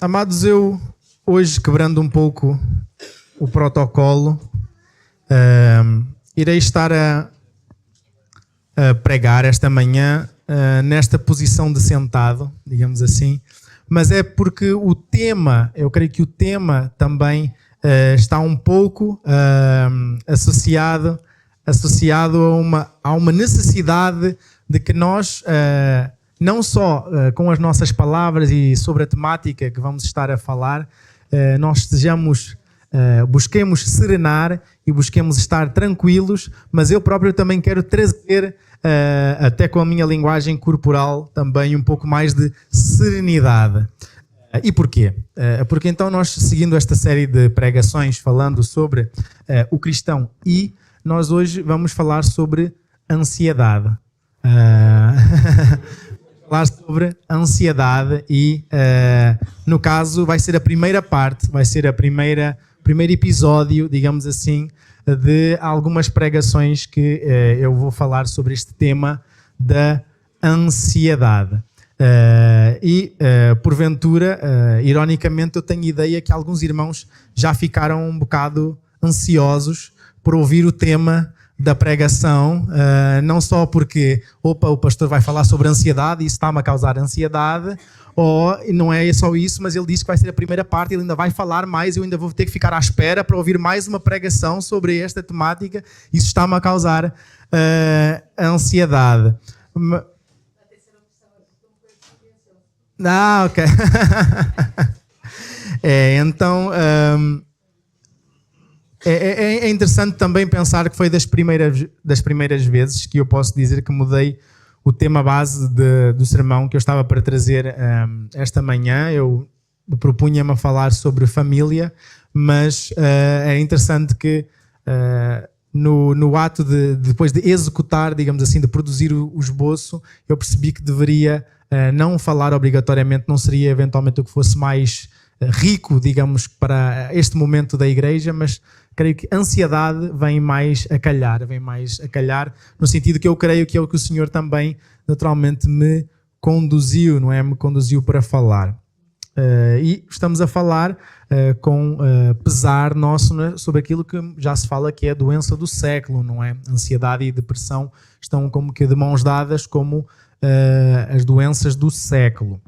Amados, eu hoje, quebrando um pouco o protocolo, irei estar a pregar esta manhã nesta posição de sentado, digamos assim, mas é porque o tema, eu creio que o tema também está um pouco associado a uma necessidade de que nós, não só com as nossas palavras e sobre a temática que vamos estar a falar, nós busquemos serenar e busquemos estar tranquilos, mas eu próprio também quero trazer, até com a minha linguagem corporal, também um pouco mais de serenidade. E porquê? Porque então nós, seguindo esta série de pregações falando sobre o cristão, e nós hoje vamos falar sobre ansiedade. Falar sobre ansiedade e, no caso, vai ser a primeira parte, vai ser a primeiro episódio, digamos assim, de algumas pregações que eu vou falar sobre este tema da ansiedade. Porventura, ironicamente, eu tenho ideia que alguns irmãos já ficaram um bocado ansiosos por ouvir o tema da pregação, não só porque o pastor vai falar sobre ansiedade e isso está-me a causar ansiedade, ou não é só isso, mas ele disse que vai ser a primeira parte, ele ainda vai falar mais, eu ainda vou ter que ficar à espera para ouvir mais uma pregação sobre esta temática, isso está-me a causar ansiedade. Ok. Então... É interessante também pensar que foi das primeiras vezes que eu posso dizer que mudei o tema base do sermão que eu estava para trazer esta manhã. Eu propunha-me a falar sobre família, mas é interessante que no ato depois de executar, digamos assim, de produzir o esboço, eu percebi que deveria não falar obrigatoriamente, não seria eventualmente o que fosse mais rico, digamos, para este momento da igreja, mas creio que ansiedade vem mais a calhar no sentido que eu creio que é o que o Senhor também naturalmente me conduziu, não é? Me conduziu para falar. E estamos a falar com pesar nosso, né, sobre aquilo que já se fala que é a doença do século, não é? Ansiedade e depressão estão como que de mãos dadas como as doenças do século.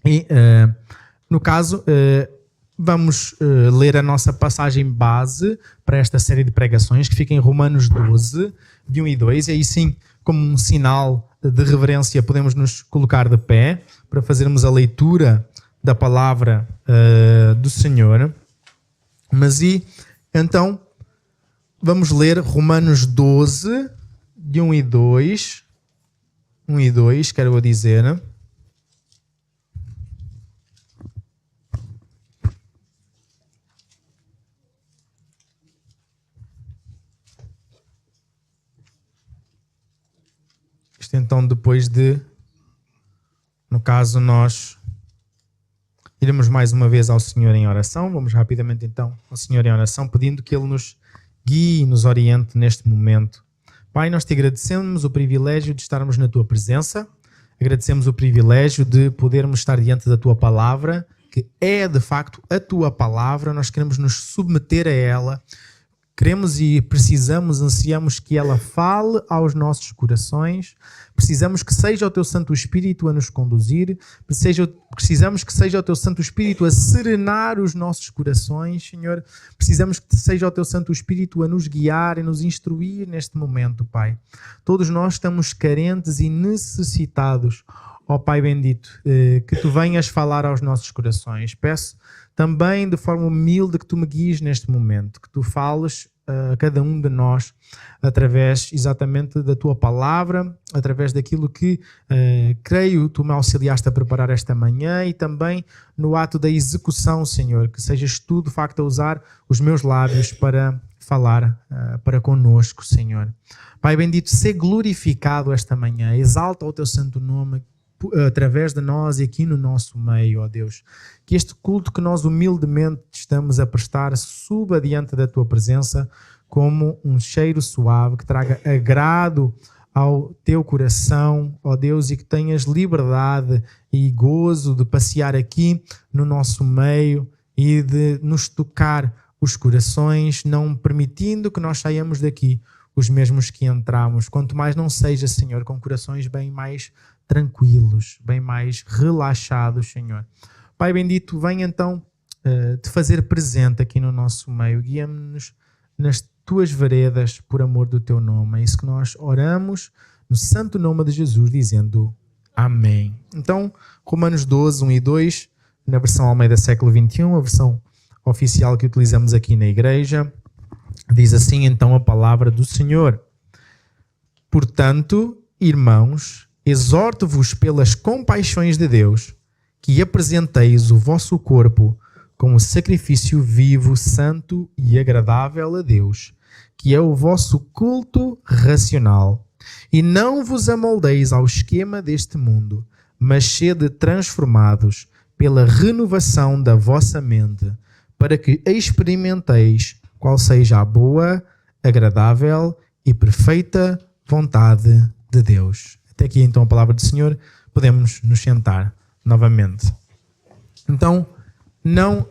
E, no caso... Vamos ler a nossa passagem base para esta série de pregações, que fica em Romanos 12, de 1 e 2. E aí sim, como um sinal de reverência, podemos nos colocar de pé para fazermos a leitura da palavra do Senhor. Então, vamos ler Romanos 12, de 1 e 2. 1 e 2, quero dizer... Então, depois no caso, nós iremos mais uma vez ao Senhor em oração. Vamos rapidamente então ao Senhor em oração, pedindo que Ele nos guie e nos oriente neste momento. Pai, nós te agradecemos o privilégio de estarmos na Tua presença, agradecemos o privilégio de podermos estar diante da Tua palavra, que é de facto a Tua palavra, nós queremos nos submeter a ela. Queremos e precisamos, ansiamos que ela fale aos nossos corações, precisamos que seja o Teu Santo Espírito a nos conduzir, precisamos que seja o Teu Santo Espírito a serenar os nossos corações, Senhor, precisamos que seja o Teu Santo Espírito a nos guiar e nos instruir neste momento, Pai. Todos nós estamos carentes e necessitados, ó Pai bendito, que Tu venhas falar aos nossos corações. Peço também de forma humilde que Tu me guies neste momento, que Tu fales a cada um de nós através exatamente da Tua palavra, através daquilo que creio Tu me auxiliaste a preparar esta manhã e também no ato da execução, Senhor, que sejas Tu de facto a usar os meus lábios para falar para connosco, Senhor. Pai bendito, sê glorificado esta manhã, exalta o Teu santo nome através de nós e aqui no nosso meio, ó Deus. Que este culto que nós humildemente estamos a prestar suba diante da Tua presença como um cheiro suave que traga agrado ao teu coração, ó Deus, e que tenhas liberdade e gozo de passear aqui no nosso meio e de nos tocar os corações, não permitindo que nós saiamos daqui os mesmos que entramos. Quanto mais não seja, Senhor, com corações bem mais tranquilos, bem mais relaxados, Senhor. Pai bendito, vem então te fazer presente aqui no nosso meio. Guia-nos nas tuas veredas por amor do teu nome. É isso que nós oramos no santo nome de Jesus, dizendo amém. Então, Romanos 12, 1 e 2, na versão Almeida século XXI, a versão oficial que utilizamos aqui na igreja, diz assim então a palavra do Senhor. Portanto, irmãos, exorto-vos pelas compaixões de Deus, que apresenteis o vosso corpo como sacrifício vivo, santo e agradável a Deus, que é o vosso culto racional. E não vos amoldeis ao esquema deste mundo, mas sede transformados pela renovação da vossa mente, para que experimenteis qual seja a boa, agradável e perfeita vontade de Deus. Até aqui então a palavra do Senhor. Podemos nos sentar novamente. Então, não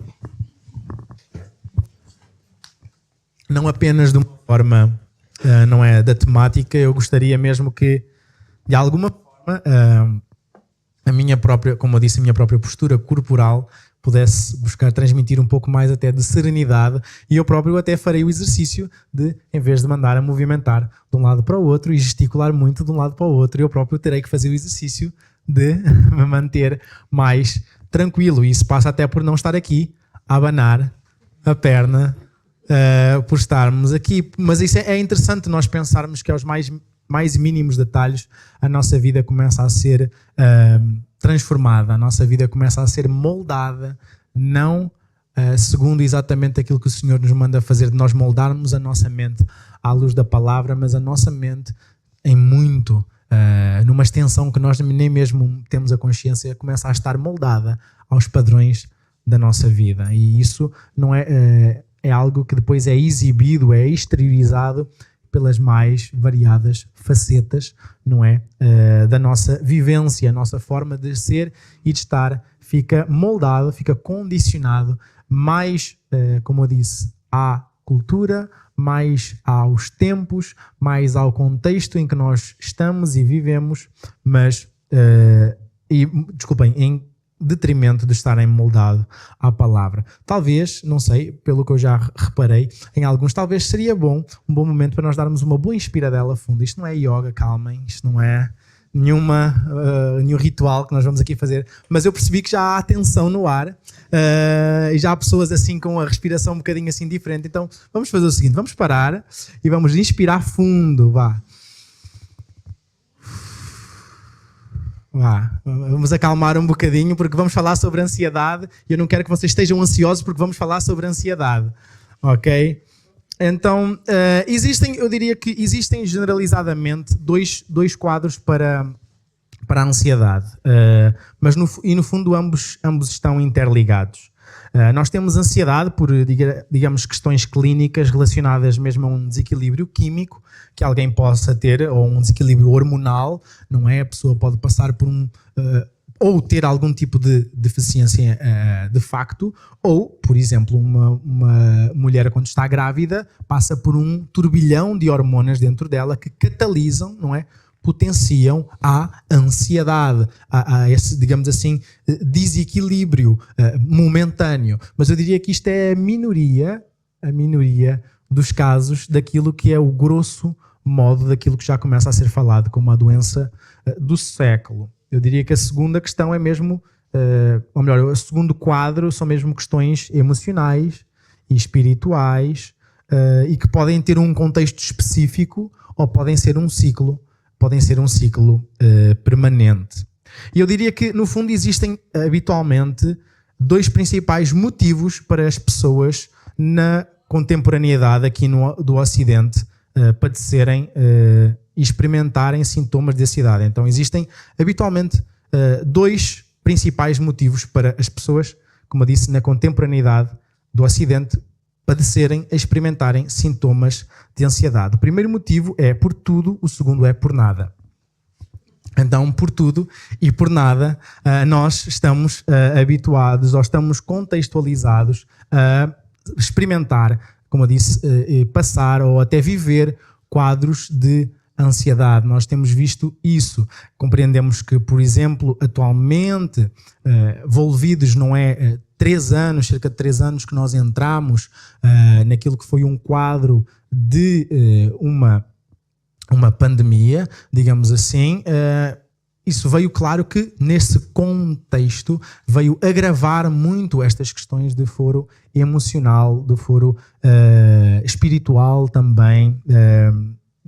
apenas de uma forma, não é da temática, eu gostaria mesmo que, de alguma forma, a minha própria, como eu disse, a minha própria postura corporal pudesse buscar transmitir um pouco mais até de serenidade, e eu próprio até farei o exercício de, em vez de mandar a movimentar de um lado para o outro e gesticular muito de um lado para o outro, eu próprio terei que fazer o exercício de me manter mais tranquilo. E isso passa até por não estar aqui a abanar a perna por estarmos aqui. Mas isso é interessante nós pensarmos que aos mais mínimos detalhes a nossa vida começa a ser transformada, a nossa vida começa a ser moldada, não segundo exatamente aquilo que o Senhor nos manda fazer, de nós moldarmos a nossa mente à luz da palavra, mas a nossa mente em muito, numa extensão que nós nem mesmo temos a consciência, começa a estar moldada aos padrões da nossa vida. E isso não é algo que depois é exibido, é exteriorizado pelas mais variadas facetas, não é? Da nossa vivência, a nossa forma de ser e de estar fica moldado, fica condicionado mais, como eu disse, à cultura, mais aos tempos, mais ao contexto em que nós estamos e vivemos, mas, desculpem, em detrimento de estarem moldado à palavra. Talvez, não sei, pelo que eu já reparei, em alguns, talvez seria um bom momento para nós darmos uma boa inspiradela funda. Isto não é yoga, calmem, isto não é nenhum ritual que nós vamos aqui fazer, mas eu percebi que já há tensão no ar e já há pessoas assim com a respiração um bocadinho assim diferente. Então vamos fazer o seguinte, vamos parar e vamos inspirar fundo, vá. Vamos acalmar um bocadinho porque vamos falar sobre ansiedade e eu não quero que vocês estejam ansiosos porque vamos falar sobre ansiedade, ok? Então, eu diria que existem generalizadamente dois quadros para a ansiedade, mas no fundo ambos estão interligados. Nós temos ansiedade por, digamos, questões clínicas relacionadas mesmo a um desequilíbrio químico que alguém possa ter, ou um desequilíbrio hormonal, não é? A pessoa pode passar por ou ter algum tipo de deficiência de facto, ou, por exemplo, uma mulher quando está grávida passa por um turbilhão de hormonas dentro dela que catalisam, não é? Potenciam a ansiedade, a esse, digamos assim, desequilíbrio momentâneo. Mas eu diria que isto é a minoria dos casos daquilo que é o grosso modo daquilo que já começa a ser falado como a doença do século. Eu diria que a segunda questão é mesmo, ou melhor, o segundo quadro são mesmo questões emocionais e espirituais e que podem ter um contexto específico ou podem ser um ciclo permanente. E eu diria que, no fundo, existem habitualmente dois principais motivos para as pessoas na contemporaneidade aqui do Ocidente padecerem e experimentarem sintomas de ansiedade. Então, existem habitualmente dois principais motivos para as pessoas, como eu disse, na contemporaneidade do Ocidente, padecerem, experimentarem sintomas de ansiedade. O primeiro motivo é por tudo, o segundo é por nada. Então, por tudo e por nada, nós estamos habituados ou estamos contextualizados a experimentar, como eu disse, passar ou até viver quadros de ansiedade. Nós temos visto isso. Compreendemos que, por exemplo, atualmente, envolvidos não é 3 anos, cerca de 3 anos que nós entramos naquilo que foi um quadro de uma pandemia, digamos assim. Isso veio, claro que nesse contexto, veio agravar muito estas questões de foro emocional, de foro espiritual também,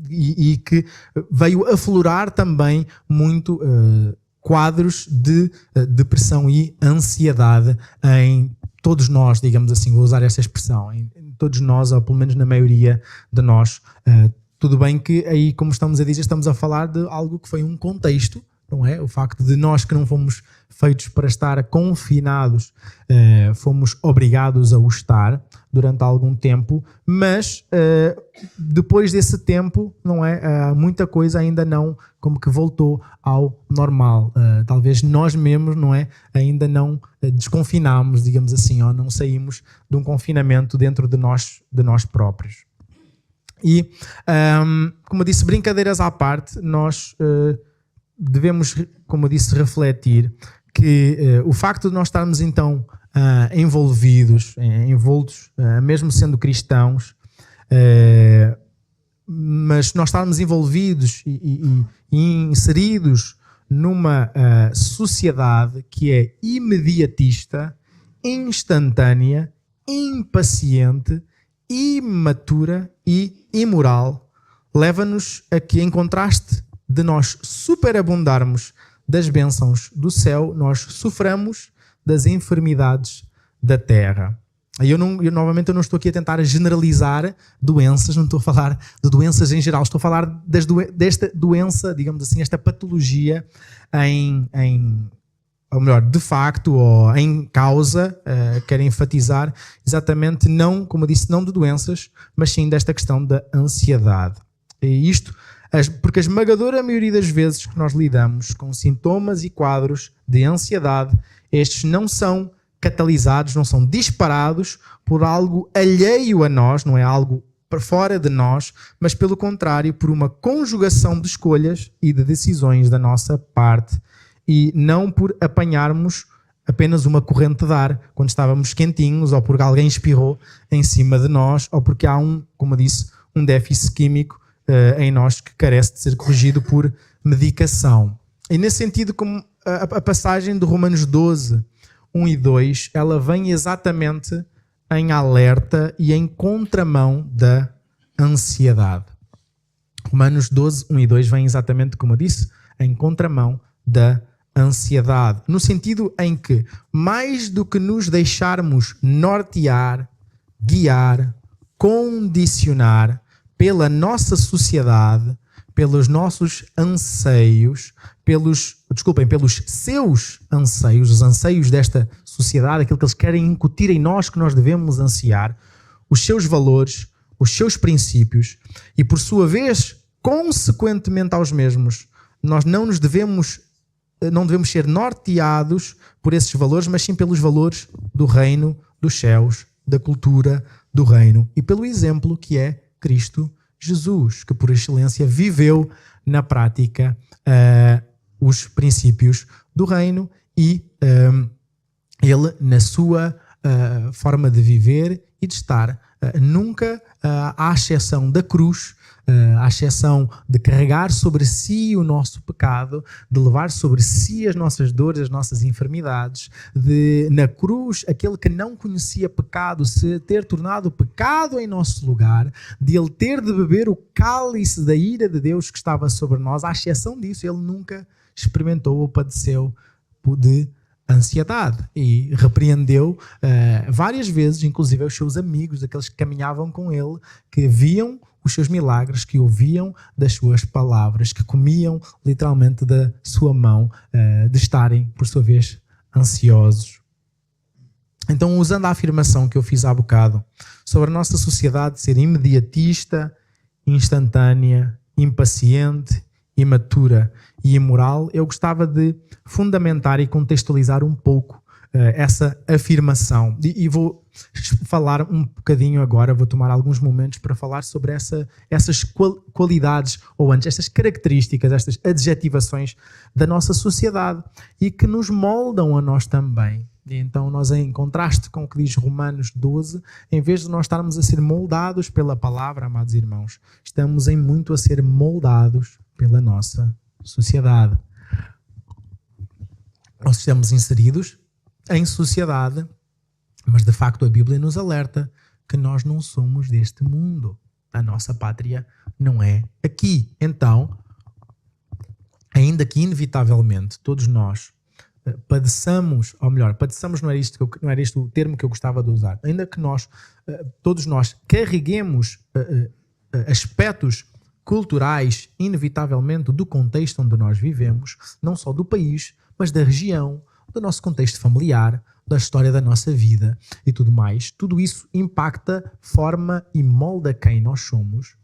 e que veio aflorar também muito quadros de depressão e ansiedade em todos nós, digamos assim, vou usar esta expressão, em todos nós, ou pelo menos na maioria de nós. Tudo bem que aí, como estamos a dizer, estamos a falar de algo que foi um contexto, não é? O facto de nós que não fomos feitos para estar confinados, fomos obrigados a o estar durante algum tempo, mas depois desse tempo, não é? Muita coisa ainda não como que voltou ao normal. Talvez nós mesmos, não é? Ainda não desconfinámos, digamos assim, ou não saímos de um confinamento dentro de nós próprios. E, como eu disse, brincadeiras à parte, nós devemos, como eu disse, refletir que o facto de nós estarmos então envolvidos, envoltos, mesmo sendo cristãos, mas nós estarmos envolvidos e inseridos numa sociedade que é imediatista, instantânea, impaciente, imatura e imoral, leva-nos a que, em contraste de nós superabundarmos das bênçãos do céu, nós soframos das enfermidades da terra. Eu novamente não estou aqui a tentar generalizar doenças, não estou a falar de doenças em geral, estou a falar desta doença, digamos assim, esta patologia ou melhor, de facto, ou em causa, quero enfatizar exatamente não, como eu disse, não de doenças, mas sim desta questão da ansiedade. E isto porque a esmagadora maioria das vezes que nós lidamos com sintomas e quadros de ansiedade, estes não são catalisados, não são disparados por algo alheio a nós, não é algo para fora de nós, mas pelo contrário, por uma conjugação de escolhas e de decisões da nossa parte, e não por apanharmos apenas uma corrente de ar quando estávamos quentinhos, ou porque alguém espirrou em cima de nós, ou porque há como eu disse, um déficit químico em nós que carece de ser corrigido por medicação. E nesse sentido, como a passagem de Romanos 12, 1 e 2, ela vem exatamente em alerta e em contramão da ansiedade. Romanos 12, 1 e 2 vem exatamente, como eu disse, em contramão da ansiedade. No sentido em que, mais do que nos deixarmos nortear, guiar, condicionar pela nossa sociedade, pelos nossos anseios, pelos seus anseios, os anseios desta sociedade, aquilo que eles querem incutir em nós que nós devemos ansiar, os seus valores, os seus princípios, e por sua vez, consequentemente aos mesmos, nós não devemos ser norteados por esses valores, mas sim pelos valores do reino dos céus, da cultura do reino, e pelo exemplo que é Cristo Jesus, que por excelência viveu na prática os princípios do reino, e ele, na sua forma de viver e de estar, nunca, à exceção da cruz, à exceção de carregar sobre si o nosso pecado, de levar sobre si as nossas dores, as nossas enfermidades, de, na cruz, aquele que não conhecia pecado, se ter tornado pecado em nosso lugar, de ele ter de beber o cálice da ira de Deus que estava sobre nós, à exceção disso, ele nunca experimentou ou padeceu de ansiedade, e repreendeu várias vezes, inclusive aos seus amigos, aqueles que caminhavam com ele, que viam os seus milagres, que ouviam das suas palavras, que comiam literalmente da sua mão, de estarem, por sua vez, ansiosos. Então, usando a afirmação que eu fiz há bocado sobre a nossa sociedade ser imediatista, instantânea, impaciente, imatura e imoral, eu gostava de fundamentar e contextualizar um pouco essa afirmação. E vou falar um bocadinho agora, vou tomar alguns momentos para falar sobre essas qualidades, ou antes, estas características, estas adjetivações da nossa sociedade e que nos moldam a nós também. E então nós, em contraste com o que diz Romanos 12, em vez de nós estarmos a ser moldados pela palavra, amados irmãos, estamos em muito a ser moldados pela nossa sociedade. Nós estamos inseridos em sociedade, mas de facto a Bíblia nos alerta que nós não somos deste mundo. A nossa pátria não é aqui. Então, ainda que inevitavelmente todos nós padeçamos, ou melhor, padeçamos não era este o termo que eu gostava de usar, ainda que todos nós carreguemos aspectos culturais, inevitavelmente, do contexto onde nós vivemos, não só do país, mas da região, do nosso contexto familiar, da história da nossa vida e tudo mais. Tudo isso impacta, forma e molda quem nós somos.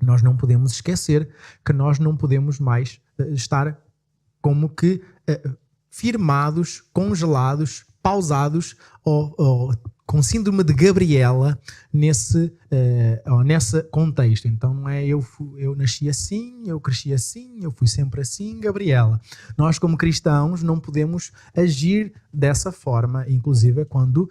Nós não podemos esquecer que nós não podemos mais estar como que firmados, congelados, pausados ou com síndrome de Gabriela nesse contexto. Então não é eu nasci assim, eu cresci assim, eu fui sempre assim, Gabriela. Nós como cristãos não podemos agir dessa forma, inclusive quando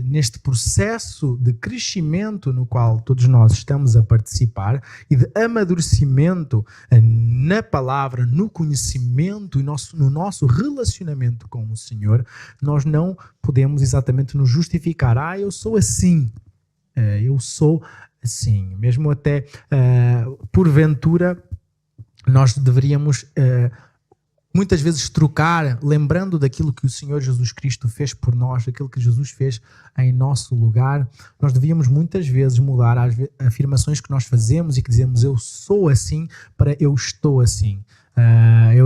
neste processo de crescimento no qual todos nós estamos a participar e de amadurecimento na palavra, no conhecimento e no nosso relacionamento com o Senhor, nós não podemos exatamente nos justificar. Eu sou assim. Eu sou assim. Mesmo até, porventura, nós deveríamos muitas vezes trocar, lembrando daquilo que o Senhor Jesus Cristo fez por nós, daquilo que Jesus fez em nosso lugar. Nós devíamos muitas vezes mudar as afirmações que nós fazemos e que dizemos eu sou assim para eu estou assim.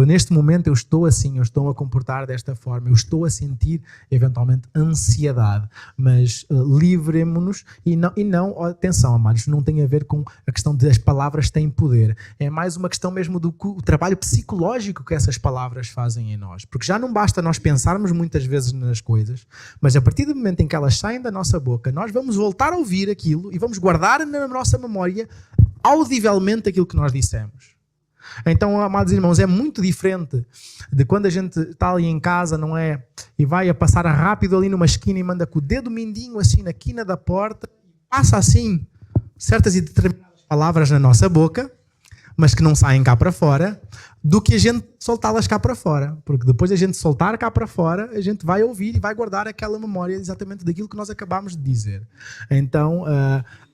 Neste momento eu estou assim, eu estou a comportar desta forma, eu estou a sentir eventualmente ansiedade, mas livremo-nos e não, atenção amados, não tem a ver com a questão de as palavras têm poder, é mais uma questão mesmo do trabalho psicológico que essas palavras fazem em nós, porque já não basta nós pensarmos muitas vezes nas coisas, mas a partir do momento em que elas saem da nossa boca, nós vamos voltar a ouvir aquilo e vamos guardar na nossa memória audivelmente aquilo que nós dissemos. Então, amados irmãos, é muito diferente de quando a gente está ali em casa, não é? E vai a passar rápido ali numa esquina e manda com o dedo mindinho assim na quina da porta, passa assim certas e determinadas palavras na nossa boca, mas que não saem cá para fora, do que a gente soltá-las cá para fora. Porque depois da gente soltar cá para fora, a gente vai ouvir e vai guardar aquela memória exatamente daquilo que nós acabámos de dizer. Então,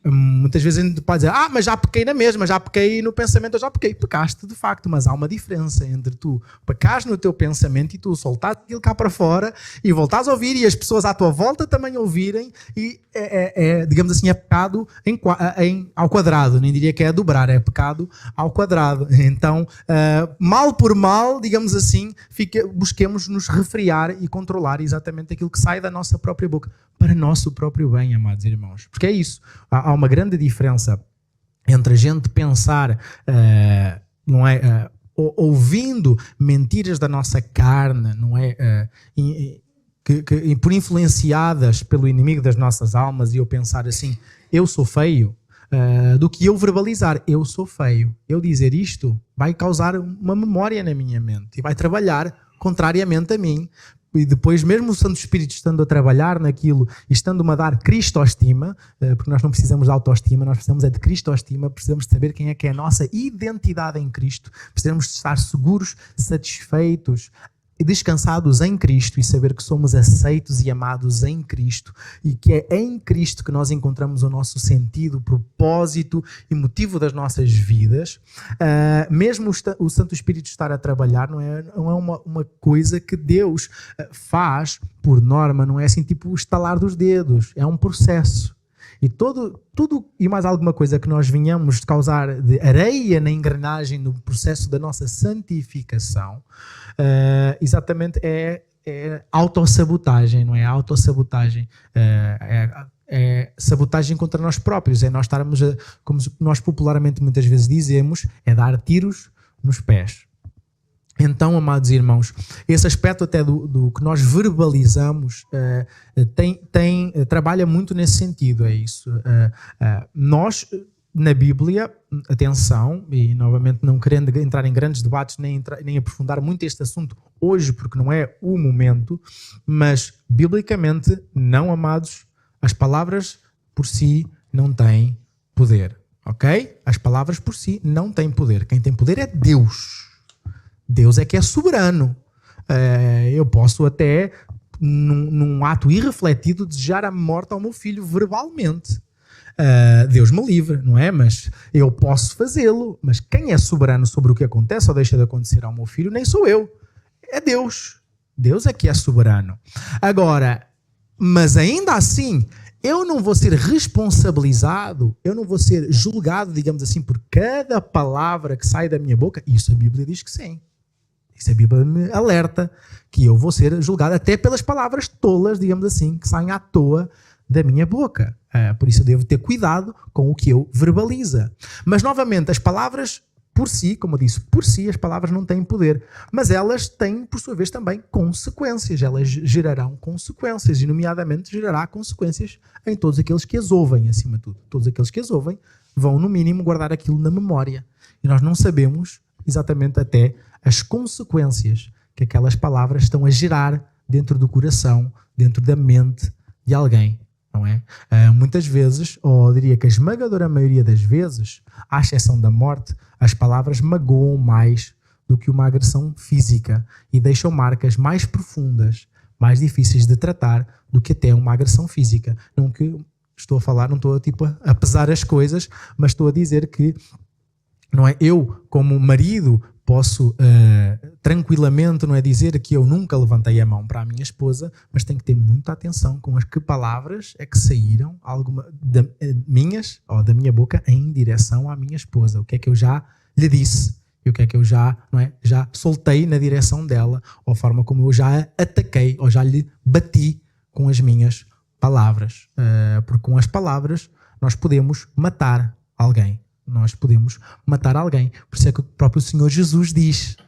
muitas vezes a gente pode dizer, mas já pequei na mesma, já pequei no pensamento, eu já pequei. Pecaste de facto, mas há uma diferença entre tu pecares no teu pensamento e tu soltares aquilo cá para fora e voltares a ouvir e as pessoas à tua volta também ouvirem e digamos assim, é pecado ao quadrado, nem diria que é a dobrar, é pecado ao quadrado. Então, mal por mal, digamos assim, busquemos nos refriar e controlar exatamente aquilo que sai da nossa própria boca, para nosso próprio bem, amados irmãos. Porque é isso, há uma grande diferença entre a gente pensar, não é, ouvindo mentiras da nossa carne, não é, que por influenciadas pelo inimigo das nossas almas, e eu pensar assim, eu sou feio, do que eu verbalizar, eu sou feio. Eu dizer isto vai causar uma memória na minha mente e vai trabalhar contrariamente a mim. E depois, mesmo o Santo Espírito estando a trabalhar naquilo e estando-me a dar cristostima, porque nós não precisamos de autoestima, nós precisamos de cristostima, precisamos de saber quem é que é a nossa identidade em Cristo, precisamos de estar seguros, satisfeitos e descansados em Cristo e saber que somos aceitos e amados em Cristo e que é em Cristo que nós encontramos o nosso sentido, propósito e motivo das nossas vidas. Mesmo o Santo Espírito estar a trabalhar não é uma coisa que Deus faz por norma, não é assim tipo o estalar dos dedos, é um processo. E tudo e mais alguma coisa que nós venhamos de causar de areia na engrenagem no processo da nossa santificação, exatamente é autossabotagem, não é? Autossabotagem. É sabotagem contra nós próprios, é nós estarmos, como nós popularmente muitas vezes dizemos, é dar tiros nos pés. Então, amados irmãos, esse aspecto até do que nós verbalizamos trabalha muito nesse sentido, é isso. Nós, na Bíblia, atenção, e novamente não querendo entrar em grandes debates, nem aprofundar muito este assunto hoje, porque não é o momento, mas, biblicamente, não, amados, as palavras por si não têm poder, ok? As palavras por si não têm poder. Quem tem poder é Deus. Deus é que é soberano. Eu posso até, num ato irrefletido, desejar a morte ao meu filho verbalmente. Deus me livre, não é? Mas eu posso fazê-lo. Mas quem é soberano sobre o que acontece ou deixa de acontecer ao meu filho, nem sou eu. É Deus. Deus é que é soberano. Agora, mas ainda assim, eu não vou ser responsabilizado, eu não vou ser julgado, digamos assim, por cada palavra que sai da minha boca. Isso a Bíblia diz que sim. Isso a Bíblia me alerta que eu vou ser julgado até pelas palavras tolas, digamos assim, que saem à toa da minha boca. Por isso eu devo ter cuidado com o que eu verbalizo. Mas, novamente, as palavras por si, como eu disse, por si as palavras não têm poder, mas elas têm, por sua vez, também consequências. Elas gerarão consequências e, nomeadamente, gerará consequências em todos aqueles que as ouvem, acima de tudo. Todos aqueles que as ouvem vão, no mínimo, guardar aquilo na memória. E nós não sabemos exatamente até as consequências que aquelas palavras estão a gerar dentro do coração, dentro da mente de alguém, não é? Muitas vezes, ou diria que a esmagadora maioria das vezes, à exceção da morte, as palavras magoam mais do que uma agressão física e deixam marcas mais profundas, mais difíceis de tratar do que até uma agressão física. Não que estou a falar, não estou a pesar as coisas, mas estou a dizer que, não é, eu, como marido, posso tranquilamente, não é, dizer que eu nunca levantei a mão para a minha esposa, mas tenho que ter muita atenção com as que palavras é que saíram minhas ou da minha boca em direção à minha esposa. O que é que eu já lhe disse e o que é que eu já, não é, já soltei na direção dela, ou a forma como eu já a ataquei ou já lhe bati com as minhas palavras. Porque com as palavras nós podemos matar alguém. Nós podemos matar alguém. Por isso é que o próprio Senhor Jesus diz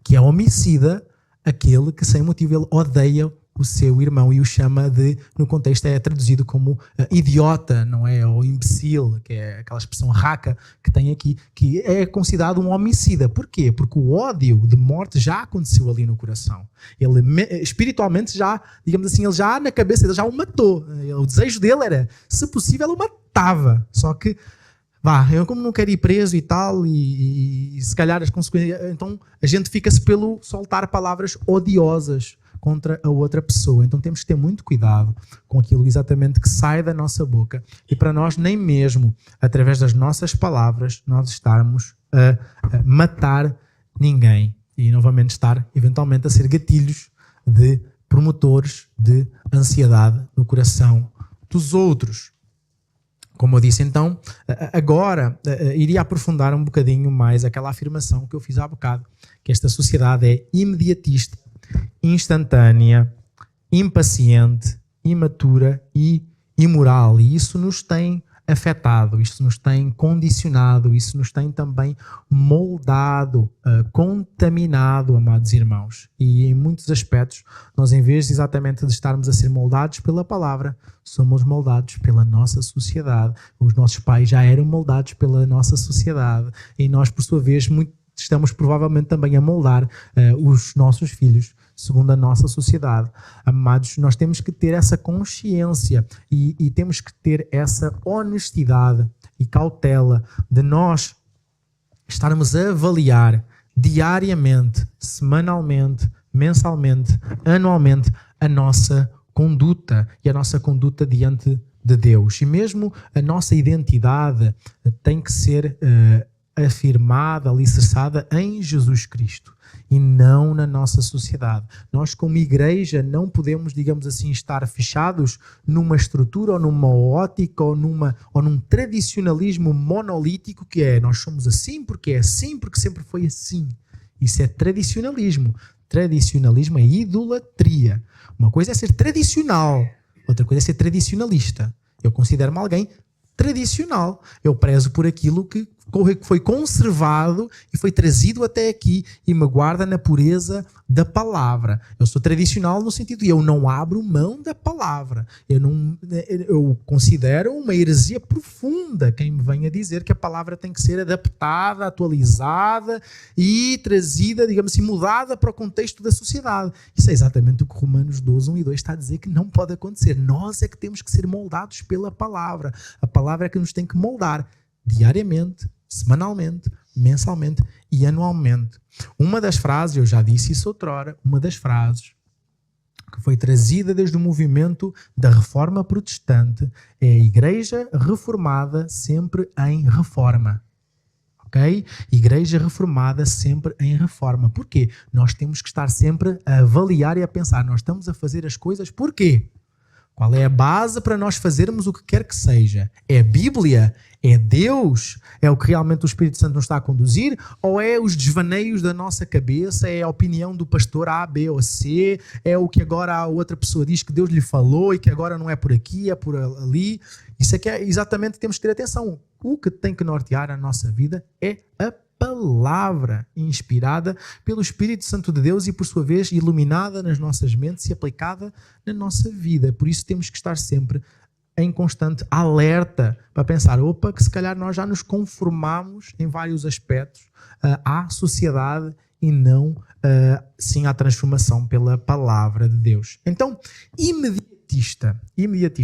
que é homicida aquele que sem motivo ele odeia o seu irmão e o chama de, no contexto é traduzido como idiota, não é? Ou imbecil, que é aquela expressão raca que tem aqui, que é considerado um homicida. Porquê? Porque o ódio de morte já aconteceu ali no coração. Ele espiritualmente já, digamos assim, ele já na cabeça, ele já o matou. O desejo dele era, se possível, o matava. Só que eu como não quero ir preso e tal, e se calhar as consequências, então a gente fica-se pelo soltar palavras odiosas contra a outra pessoa. Então temos que ter muito cuidado com aquilo exatamente que sai da nossa boca e para nós nem mesmo através das nossas palavras nós estarmos a matar ninguém e novamente estar eventualmente a ser gatilhos de promotores de ansiedade no coração dos outros. Como eu disse, então, agora iria aprofundar um bocadinho mais aquela afirmação que eu fiz há bocado, que esta sociedade é imediatista, instantânea, impaciente, imatura e imoral. E isso nos tem afetado, isso nos tem condicionado, isso nos tem também moldado, contaminado, amados irmãos. E em muitos aspectos, nós em vez de exatamente de estarmos a ser moldados pela palavra, somos moldados pela nossa sociedade. Os nossos pais já eram moldados pela nossa sociedade e nós, por sua vez, estamos provavelmente também a moldar os nossos filhos segundo a nossa sociedade. Amados, nós temos que ter essa consciência e temos que ter essa honestidade e cautela de nós estarmos a avaliar diariamente, semanalmente, mensalmente, anualmente a nossa conduta e a nossa conduta diante de Deus. E mesmo a nossa identidade tem que ser afirmada, alicerçada em Jesus Cristo e não na nossa sociedade. Nós, como igreja, não podemos, digamos assim, estar fechados numa estrutura ou numa ótica ou num tradicionalismo monolítico que é nós somos assim porque é assim, porque sempre foi assim. Isso é tradicionalismo. Tradicionalismo é idolatria. Uma coisa é ser tradicional, outra coisa é ser tradicionalista. Eu considero-me alguém tradicional. Eu prezo por aquilo que foi conservado e foi trazido até aqui e me guarda na pureza da palavra. Eu sou tradicional no sentido de eu não abro mão da palavra. Eu considero uma heresia profunda quem me venha dizer que a palavra tem que ser adaptada, atualizada e trazida, digamos assim, mudada para o contexto da sociedade. Isso é exatamente o que Romanos 12, 1 e 2 está a dizer que não pode acontecer. Nós é que temos que ser moldados pela palavra. A palavra é que nos tem que moldar diariamente, semanalmente, mensalmente e anualmente. Uma das frases, eu já disse isso outrora, uma das frases que foi trazida desde o movimento da Reforma Protestante é a Igreja Reformada sempre em reforma. Ok? Igreja Reformada sempre em reforma. Porquê? Nós temos que estar sempre a avaliar e a pensar, nós estamos a fazer as coisas porquê? Qual é a base para nós fazermos o que quer que seja? É a Bíblia? É Deus? É o que realmente o Espírito Santo nos está a conduzir? Ou é os desvaneios da nossa cabeça? É a opinião do pastor A, B ou C? É o que agora a outra pessoa diz que Deus lhe falou e que agora não é por aqui, é por ali? Isso é que é exatamente, temos que ter atenção. O que tem que nortear a nossa vida é a palavra inspirada pelo Espírito Santo de Deus e, por sua vez, iluminada nas nossas mentes e aplicada na nossa vida. Por isso temos que estar sempre em constante alerta para pensar, opa, que se calhar nós já nos conformamos em vários aspectos à sociedade e não, sim, à transformação pela palavra de Deus. Então, imediatista.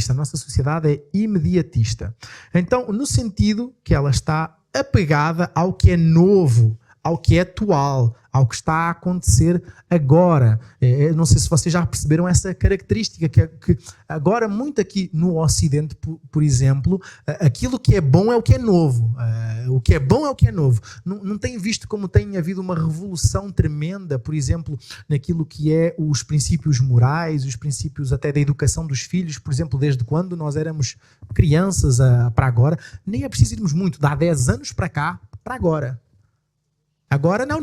A nossa sociedade é imediatista. Então, no sentido que ela está apegada ao que é novo, ao que é atual, ao que está a acontecer agora. Não sei se vocês já perceberam essa característica, que agora muito aqui no Ocidente, por exemplo, aquilo que é bom é o que é novo. O que é bom é o que é novo. Não tem visto como tem havido uma revolução tremenda, por exemplo, naquilo que é os princípios morais, os princípios até da educação dos filhos, por exemplo, desde quando nós éramos crianças para agora. Nem é preciso irmos muito, dá 10 anos para cá, para agora. Agora não,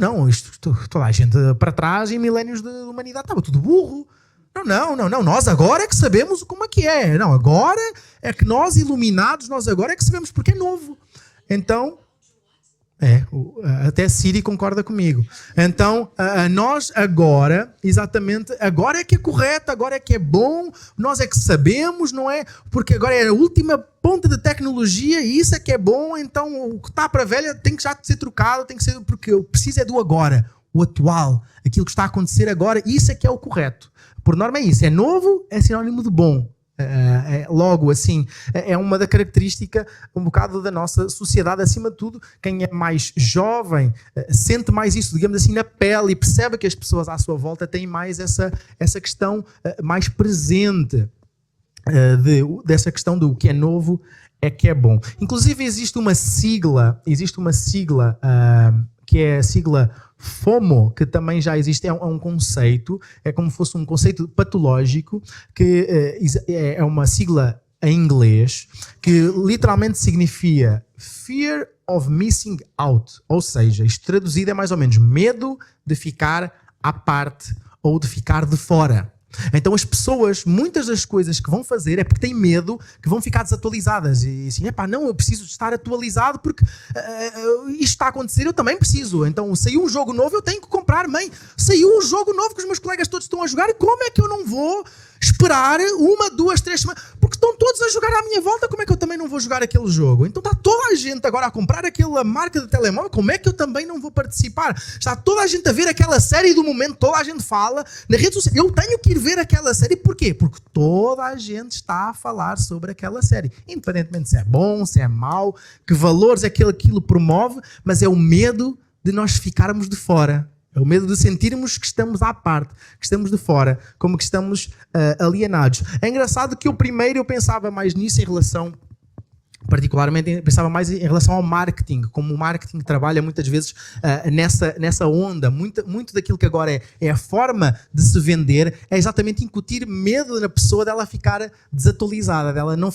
toda a gente para trás em milénios de humanidade estava tudo burro. Não, nós agora é que sabemos como é que é. Não, agora é que nós iluminados, nós agora é que sabemos porque é novo. Então, até Siri concorda comigo. Então, nós agora, exatamente, agora é que é correto, agora é que é bom, nós é que sabemos, não é? Porque agora é a última ponta de tecnologia e isso é que é bom, então o que está para velha tem que já ser trocado, tem que ser, porque eu preciso é do agora, o atual, aquilo que está a acontecer agora, isso é que é o correto. Por norma é isso, é novo, é sinónimo de bom. Logo assim, é uma da característica um bocado da nossa sociedade, acima de tudo. Quem é mais jovem sente mais isso, digamos assim, na pele e percebe que as pessoas à sua volta têm mais essa questão mais presente dessa questão do que é novo é que é bom. Inclusive existe uma sigla que é a sigla FOMO, que também já existe, é um conceito, é como se fosse um conceito patológico, que é uma sigla em inglês, que literalmente significa Fear of Missing Out, ou seja, isto traduzido é mais ou menos medo de ficar à parte ou de ficar de fora. Então as pessoas, muitas das coisas que vão fazer é porque têm medo que vão ficar desatualizadas e assim, não, eu preciso estar atualizado porque isto está a acontecer, eu também preciso. Então saiu um jogo novo, eu tenho que comprar. Mãe, saiu um jogo novo que os meus colegas todos estão a jogar e como é que eu não vou esperar 1, 2, 3 semanas? Porque estão todos a jogar à minha volta, como é que eu também não vou jogar aquele jogo? Então está toda a gente agora a comprar aquela marca de telemóvel, como é que eu também não vou participar? Está toda a gente a ver aquela série do momento, toda a gente fala na rede social, eu tenho que ir ver aquela série. Porquê? Porque toda a gente está a falar sobre aquela série, independentemente se é bom, se é mau, que valores é que aquilo promove, mas é o medo de nós ficarmos de fora. É o medo de sentirmos que estamos à parte, que estamos de fora, como que estamos alienados. É engraçado que eu pensava mais nisso em relação, particularmente pensava mais em relação ao marketing, como o marketing trabalha muitas vezes nessa onda. Muito daquilo que agora é a forma de se vender é exatamente incutir medo na pessoa dela ficar desatualizada, dela não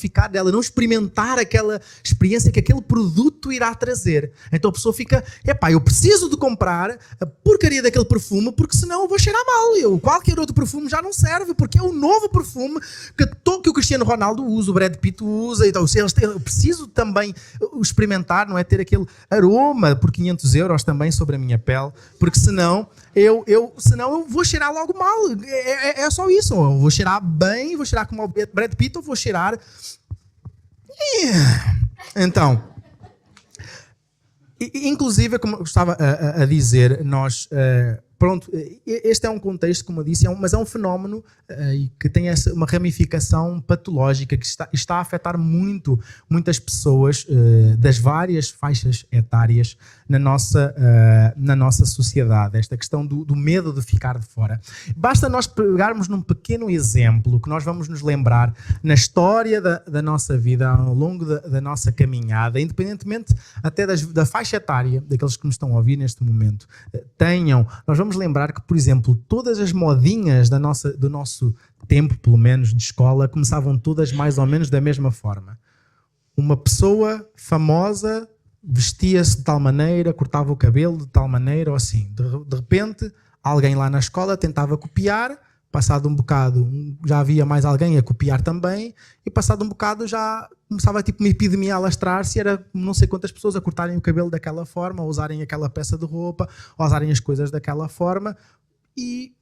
experimentar aquela experiência que aquele produto irá trazer. Então a pessoa fica, eu preciso de comprar a porcaria daquele perfume porque senão eu vou cheirar mal. Qualquer outro perfume já não serve porque é o novo perfume que o Cristiano Ronaldo usa, o Brad Pitt usa. Então eu preciso também experimentar, não é? Ter aquele aroma por 500 euros também sobre a minha pele, porque senão eu vou cheirar logo mal. É só isso. Eu vou cheirar bem, vou cheirar como o Brad Pitt, ou vou cheirar... Então, inclusive, como eu estava a dizer, nós... Pronto, este é um contexto, como eu disse, mas é um fenómeno que tem uma ramificação patológica que está a afetar muitas pessoas das várias faixas etárias na nossa sociedade. Esta questão do medo de ficar de fora. Basta nós pegarmos num pequeno exemplo que nós vamos nos lembrar na história da nossa vida, ao longo da nossa caminhada, independentemente até da faixa etária daqueles que nos estão a ouvir neste momento, nós vamos lembrar que, por exemplo, todas as modinhas do nosso tempo, pelo menos, de escola, começavam todas mais ou menos da mesma forma. Uma pessoa famosa vestia-se de tal maneira, cortava o cabelo de tal maneira, ou assim. De repente, alguém lá na escola tentava copiar, passado um bocado já havia mais alguém a copiar também, e passado um bocado já começava tipo uma epidemia a alastrar-se, era não sei quantas pessoas a cortarem o cabelo daquela forma, a usarem aquela peça de roupa, a usarem as coisas daquela forma, e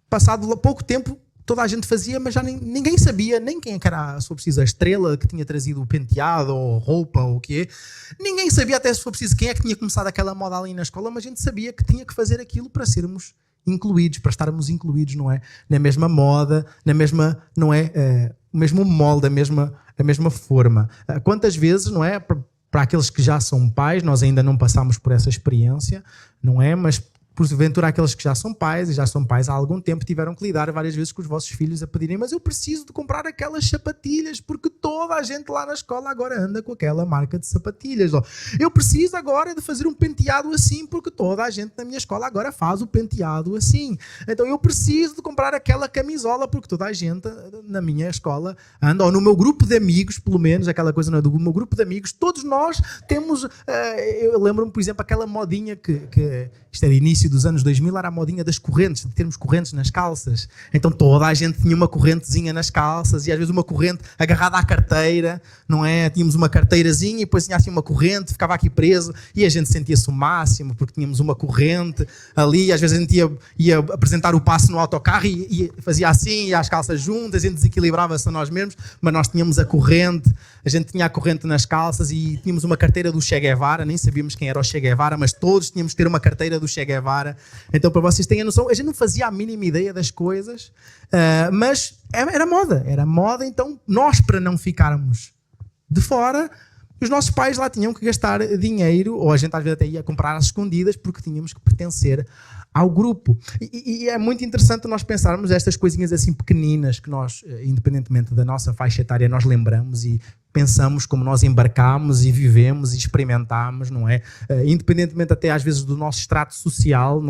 passado pouco tempo toda a gente fazia, mas já ninguém sabia nem quem era, se for preciso, a estrela que tinha trazido o penteado ou roupa ou o quê. Ninguém sabia até, se for preciso, quem é que tinha começado aquela moda ali na escola, mas a gente sabia que tinha que fazer aquilo para sermos incluídos, para estarmos incluídos, não é? Na mesma moda, na mesma, não é? O mesmo molde, a mesma forma. Quantas vezes, não é? Para aqueles que já são pais, nós ainda não passamos por essa experiência, não é? Mas porventura aqueles que já são pais e já são pais há algum tempo tiveram que lidar várias vezes com os vossos filhos a pedirem, mas eu preciso de comprar aquelas sapatilhas porque toda a gente lá na escola agora anda com aquela marca de sapatilhas. Eu preciso agora de fazer um penteado assim porque toda a gente na minha escola agora faz o penteado assim. Então eu preciso de comprar aquela camisola porque toda a gente na minha escola anda, ou no meu grupo de amigos, pelo menos, aquela coisa do meu grupo de amigos, todos nós temos, eu lembro-me, por exemplo, aquela modinha que isto é de início dos anos 2000, era a modinha das correntes, de termos correntes nas calças. Então toda a gente tinha uma correntezinha nas calças e às vezes uma corrente agarrada à carteira, não é? Tínhamos uma carteirazinha e depois tinha assim uma corrente, ficava aqui preso e a gente sentia-se o máximo porque tínhamos uma corrente ali. Às vezes a gente ia apresentar o passo no autocarro e fazia assim, e as calças juntas, a gente desequilibrava-se a nós mesmos, mas nós tínhamos a corrente, a gente tinha a corrente nas calças e tínhamos uma carteira do Che Guevara, nem sabíamos quem era o Che Guevara, mas todos tínhamos que ter uma carteira do Che Guevara. Então, para vocês terem a noção, a gente não fazia a mínima ideia das coisas, mas era moda. Então nós, para não ficarmos de fora, os nossos pais lá tinham que gastar dinheiro, ou a gente às vezes até ia comprar às escondidas porque tínhamos que pertencer ao grupo. E é muito interessante nós pensarmos estas coisinhas assim pequeninas que nós, independentemente da nossa faixa etária, nós lembramos e pensamos como nós embarcámos e vivemos e experimentámos, não é? Independentemente até às vezes do nosso extrato social,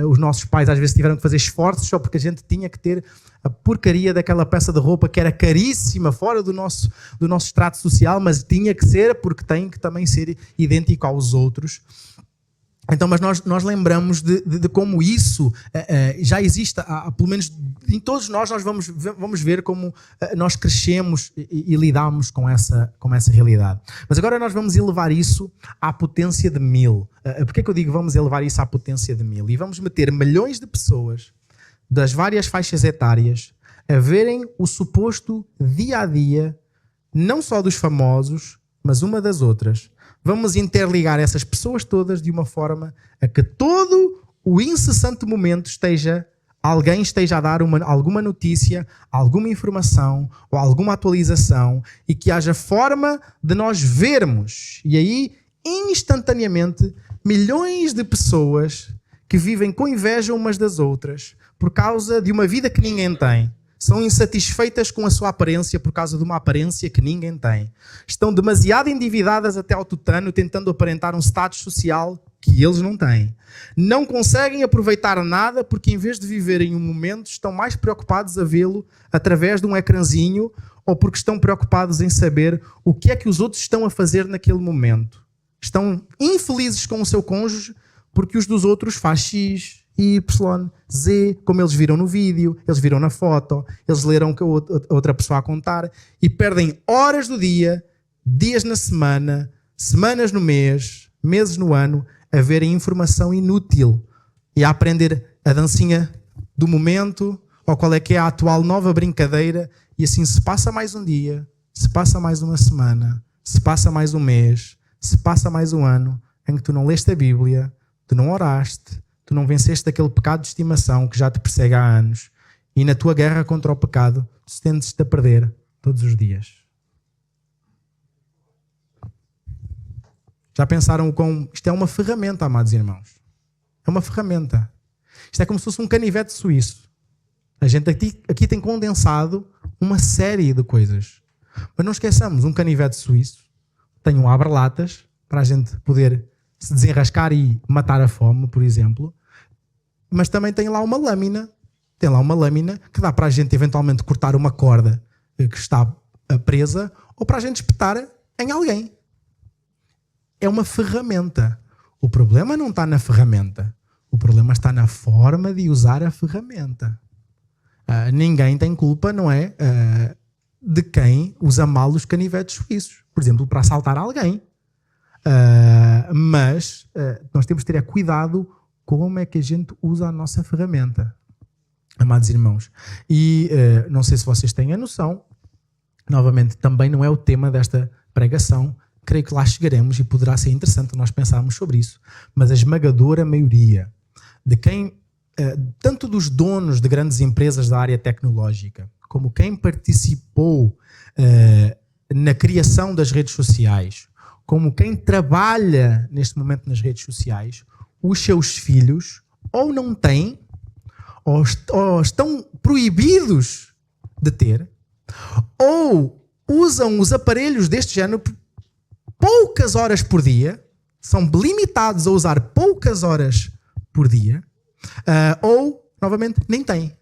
os nossos pais às vezes tiveram que fazer esforços só porque a gente tinha que ter a porcaria daquela peça de roupa que era caríssima, fora do nosso extrato social, mas tinha que ser porque tem que também ser idêntico aos outros. Então, mas nós lembramos de como isso já existe, pelo menos em todos nós vamos ver como nós crescemos e lidamos com essa realidade. Mas agora nós vamos elevar isso à potência de 1000. Porquê que eu digo vamos elevar isso à potência de 1000? E vamos meter milhões de pessoas das várias faixas etárias a verem o suposto dia a dia, não só dos famosos, mas uma das outras. Vamos interligar essas pessoas todas de uma forma a que todo o incessante momento alguém esteja a dar alguma notícia, alguma informação ou alguma atualização e que haja forma de nós vermos. E aí, instantaneamente, milhões de pessoas que vivem com inveja umas das outras por causa de uma vida que ninguém tem. São insatisfeitas com a sua aparência por causa de uma aparência que ninguém tem. Estão demasiado endividadas até ao tutano, tentando aparentar um status social que eles não têm. Não conseguem aproveitar nada porque, em vez de viverem um momento, estão mais preocupados a vê-lo através de um ecrãzinho ou porque estão preocupados em saber o que é que os outros estão a fazer naquele momento. Estão infelizes com o seu cônjuge porque os dos outros faz X, Y, Z, como eles viram no vídeo, eles viram na foto, eles leram que a outra pessoa a contar e perdem horas do dia, dias na semana, semanas no mês, meses no ano, a verem informação inútil e a aprender a dancinha do momento ou qual é que é a atual nova brincadeira e assim se passa mais um dia, se passa mais uma semana, se passa mais um mês, se passa mais um ano em que tu não leste a Bíblia, tu não oraste, tu não venceste aquele pecado de estimação que já te persegue há anos e na tua guerra contra o pecado tu tentes-te a perder todos os dias. Já pensaram como isto é uma ferramenta, amados irmãos? É uma ferramenta. Isto é como se fosse um canivete suíço. A gente aqui tem condensado uma série de coisas. Mas não esqueçamos, um canivete suíço tem um abre-latas para a gente poder se desenrascar e matar a fome, por exemplo. Mas também tem lá uma lâmina. Tem lá uma lâmina que dá para a gente eventualmente cortar uma corda que está presa ou para a gente espetar em alguém. É uma ferramenta. O problema não está na ferramenta. O problema está na forma de usar a ferramenta. Ninguém tem culpa, não é? De quem usa mal os canivetes suíços. Por exemplo, para assaltar alguém. Mas nós temos de ter cuidado como é que a gente usa a nossa ferramenta. Amados irmãos. E não sei se vocês têm a noção, novamente, também não é o tema desta pregação. Creio que lá chegaremos e poderá ser interessante nós pensarmos sobre isso. Mas a esmagadora maioria de quem, tanto dos donos de grandes empresas da área tecnológica, como quem participou na criação das redes sociais, como quem trabalha neste momento nas redes sociais, os seus filhos ou não têm, ou estão proibidos de ter, ou usam os aparelhos deste género poucas horas por dia, são limitados a usar poucas horas por dia, ou, novamente, nem têm.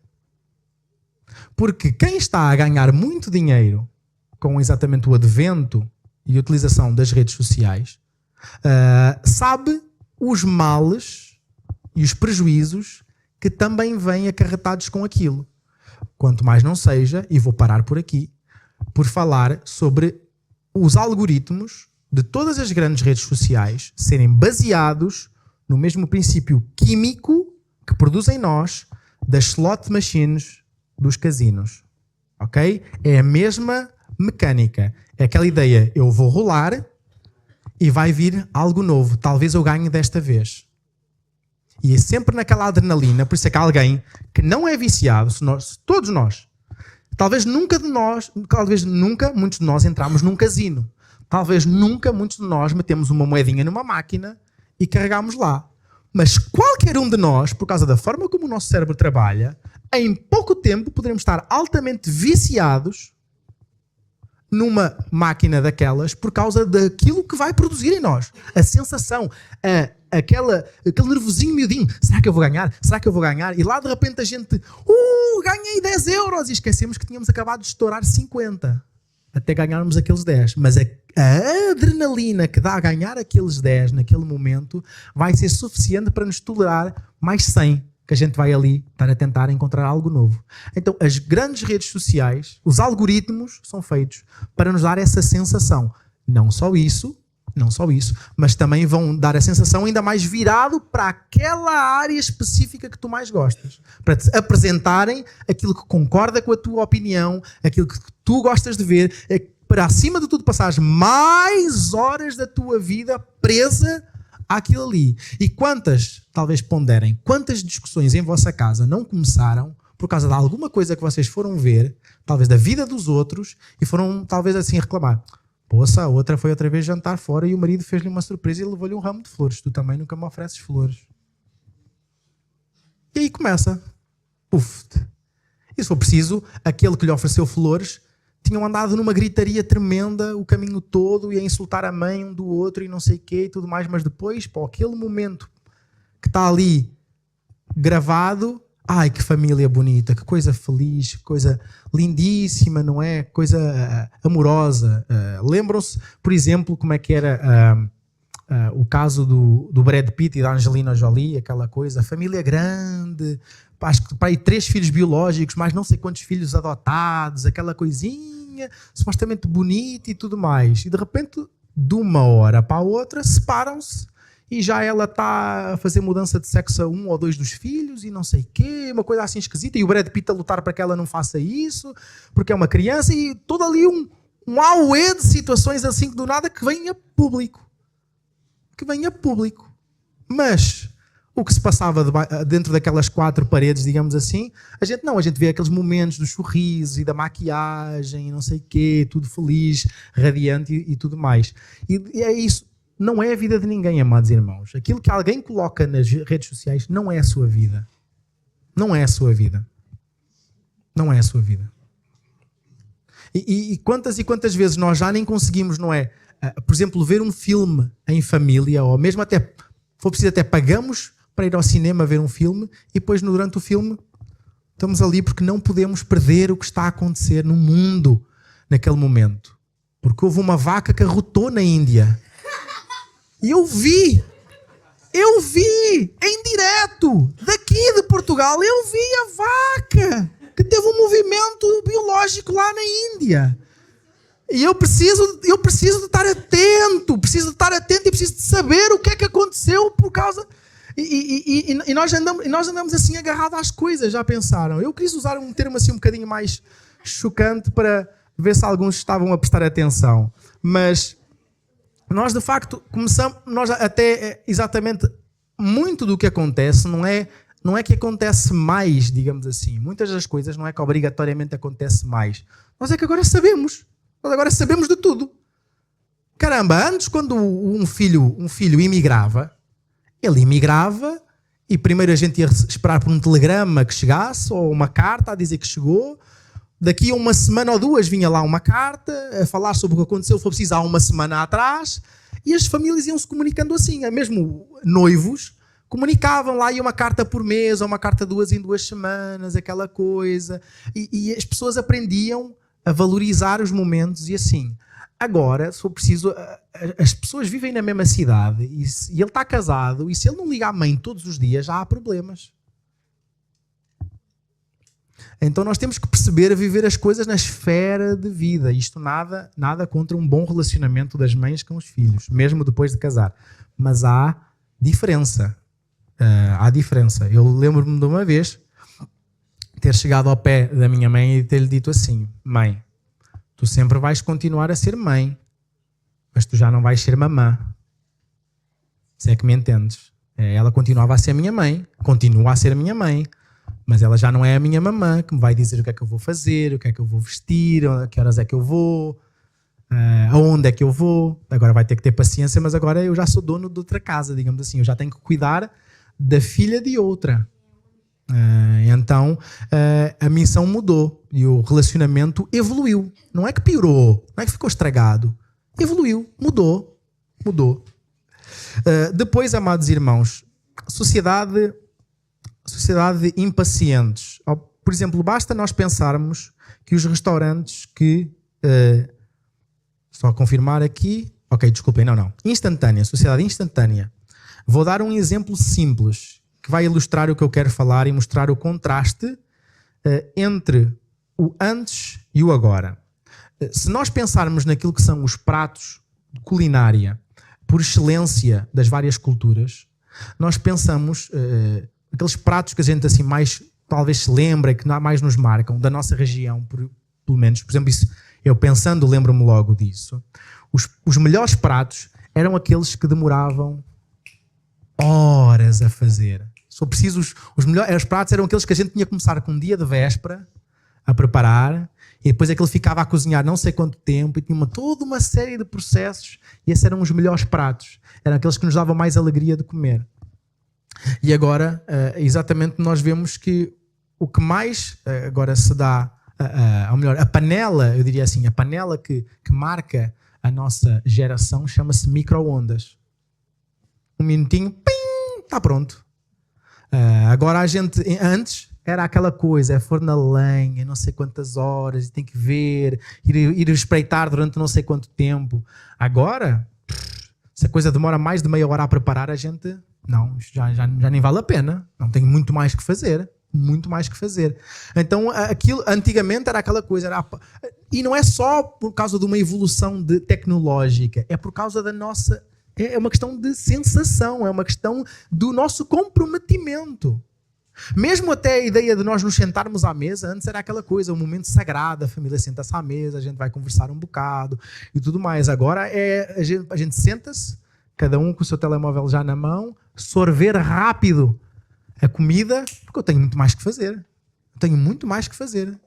Porque quem está a ganhar muito dinheiro com exatamente o advento e utilização das redes sociais, sabe os males e os prejuízos que também vêm acarretados com aquilo. Quanto mais não seja, e vou parar por aqui, por falar sobre os algoritmos de todas as grandes redes sociais serem baseados no mesmo princípio químico que produz em nós das slot machines dos casinos. Ok? É a mesma mecânica. É aquela ideia, eu vou rolar e vai vir algo novo. Talvez eu ganhe desta vez. E é sempre naquela adrenalina, por isso é que há alguém que não é viciado, todos nós, talvez nunca muitos de nós entramos num casino. Talvez nunca muitos de nós metemos uma moedinha numa máquina e carregamos lá. Mas qualquer um de nós, por causa da forma como o nosso cérebro trabalha, em pouco tempo poderemos estar altamente viciados numa máquina daquelas por causa daquilo que vai produzir em nós. A sensação, aquele nervosinho miudinho. Será que eu vou ganhar? Será que eu vou ganhar? E lá de repente a gente, ganhei 10 euros e esquecemos que tínhamos acabado de estourar 50 até ganharmos aqueles 10. Mas a adrenalina que dá a ganhar aqueles 10 naquele momento vai ser suficiente para nos tolerar mais 100, que a gente vai ali estar a tentar encontrar algo novo. Então, as grandes redes sociais, os algoritmos são feitos para nos dar essa sensação. Não só isso, mas também vão dar a sensação ainda mais virado para aquela área específica que tu mais gostas. Para te apresentarem aquilo que concorda com a tua opinião, aquilo que tu gostas de ver, para acima de tudo passares mais horas da tua vida presa àquilo ali. E talvez ponderem, quantas discussões em vossa casa não começaram por causa de alguma coisa que vocês foram ver, talvez da vida dos outros, e foram talvez assim reclamar. Poxa, a outra foi outra vez jantar fora e o marido fez-lhe uma surpresa e levou-lhe um ramo de flores. Tu também nunca me ofereces flores. E aí começa. E se for preciso, aquele que lhe ofereceu flores tinham andado numa gritaria tremenda o caminho todo e a insultar a mãe um do outro e não sei o quê e tudo mais, mas depois, pô, aquele momento que está ali gravado, ai que família bonita, que coisa feliz, que coisa lindíssima, não é? Coisa amorosa. Lembram-se, por exemplo, como é que era o caso do Brad Pitt e da Angelina Jolie, aquela coisa, família grande, acho que para aí 3 filhos biológicos, mais não sei quantos filhos adotados, aquela coisinha supostamente bonita e tudo mais. E de repente, de uma hora para a outra, separam-se e já ela está a fazer mudança de sexo a 1 ou 2 dos filhos e não sei o quê, uma coisa assim esquisita. E o Brad Pitt a lutar para que ela não faça isso, porque é uma criança, e todo ali um auê de situações assim que do nada que vem a público. Que vem a público. Mas o que se passava dentro daquelas 4 paredes, digamos assim, a gente vê aqueles momentos dos sorrisos e da maquiagem e não sei o quê, tudo feliz, radiante e tudo mais. E é isso. Não é a vida de ninguém, amados irmãos. Aquilo que alguém coloca nas redes sociais não é a sua vida. Não é a sua vida. Não é a sua vida. E quantas vezes nós já nem conseguimos, não é? Por exemplo, ver um filme em família, ou mesmo até, for preciso, até pagamos para ir ao cinema ver um filme e depois durante o filme estamos ali porque não podemos perder o que está a acontecer no mundo naquele momento. Porque houve uma vaca que arrotou na Índia. E eu vi em direto, daqui de Portugal, eu vi a vaca que teve um movimento biológico lá na Índia. E eu preciso de estar atento, preciso de saber o que é que aconteceu por causa... E nós andamos assim agarrados às coisas, já pensaram? Eu quis usar um termo assim um bocadinho mais chocante para ver se alguns estavam a prestar atenção. Mas nós de facto começamos, nós até exatamente muito do que acontece não é que acontece mais, digamos assim. Muitas das coisas não é que obrigatoriamente acontece mais. Nós é que agora sabemos. Nós agora sabemos de tudo. Caramba, antes quando um filho imigrava, ele imigrava e primeiro a gente ia esperar por um telegrama que chegasse ou uma carta a dizer que chegou. Daqui a uma semana ou 2 vinha lá uma carta a falar sobre o que aconteceu, foi preciso há uma semana atrás, e as famílias iam se comunicando assim. Mesmo noivos comunicavam lá, ia uma carta por mês ou uma carta 2 em 2 semanas, aquela coisa. E as pessoas aprendiam a valorizar os momentos e assim. Agora, se for preciso, as pessoas vivem na mesma cidade e ele está casado e se ele não liga à mãe todos os dias, já há problemas. Então nós temos que perceber a viver as coisas na esfera de vida. Isto nada contra um bom relacionamento das mães com os filhos, mesmo depois de casar. Mas há diferença. Há diferença. Eu lembro-me de uma vez ter chegado ao pé da minha mãe e ter-lhe dito assim: mãe, tu sempre vais continuar a ser mãe, mas tu já não vais ser mamã. Se é que me entendes. Ela continuava a ser minha mãe, continua a ser minha mãe, mas ela já não é a minha mamã que me vai dizer o que é que eu vou fazer, o que é que eu vou vestir, a que horas é que eu vou, aonde é que eu vou. Agora vai ter que ter paciência, mas agora eu já sou dono de outra casa, digamos assim. Eu já tenho que cuidar da filha de outra. Então a missão mudou e o relacionamento evoluiu. Não é que piorou, não é que ficou estragado. Evoluiu, mudou. Depois, amados irmãos, sociedade impacientes. Por exemplo, basta nós pensarmos que os restaurantes que... só confirmar aqui... Ok, desculpem, não. Instantânea, sociedade instantânea. Vou dar um exemplo simples que vai ilustrar o que eu quero falar e mostrar o contraste entre o antes e o agora. Se nós pensarmos naquilo que são os pratos de culinária por excelência das várias culturas, nós pensamos... aqueles pratos que a gente assim mais talvez se lembra, que mais nos marcam, da nossa região, pelo menos. Por exemplo, isso, eu pensando, lembro-me logo disso. Os melhores pratos eram aqueles que demoravam horas a fazer. Se for preciso, os melhores pratos eram aqueles que a gente tinha que começar com um dia de véspera a preparar, e depois aquele ficava a cozinhar não sei quanto tempo, e tinha toda uma série de processos, e esses eram os melhores pratos. Eram aqueles que nos davam mais alegria de comer. E agora, exatamente, nós vemos que o que mais agora se dá, ou melhor, a panela, eu diria assim, a panela que marca a nossa geração chama-se micro-ondas. Um minutinho, pim, está pronto. Agora a gente, antes era aquela coisa, é forno na lenha, não sei quantas horas, e tem que ver, ir espreitar durante não sei quanto tempo. Agora, se a coisa demora mais de meia hora a preparar, a gente, não, já nem vale a pena, não tem muito mais que fazer. Muito mais que fazer. Então, aquilo antigamente era aquela coisa, e não é só por causa de uma evolução tecnológica, é por causa da nossa. É uma questão de sensação, é uma questão do nosso comprometimento. Mesmo até a ideia de nós nos sentarmos à mesa, antes era aquela coisa, um momento sagrado, a família senta-se à mesa, a gente vai conversar um bocado e tudo mais. Agora a gente senta-se, cada um com o seu telemóvel já na mão, sorver rápido a comida, porque eu tenho muito mais que fazer.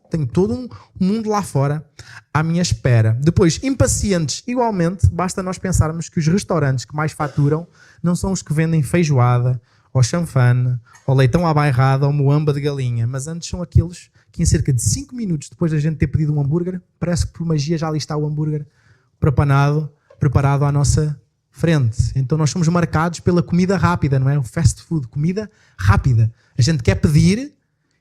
Tenho todo um mundo lá fora à minha espera. Depois, impacientes, igualmente, basta nós pensarmos que os restaurantes que mais faturam não são os que vendem feijoada, ou chanfane, ou leitão à bairrada, ou moamba de galinha, mas antes são aqueles que em cerca de 5 minutos depois da gente ter pedido um hambúrguer, parece que por magia já ali está o hambúrguer preparado à nossa frente. Então nós somos marcados pela comida rápida, não é? O fast food, comida rápida. A gente quer pedir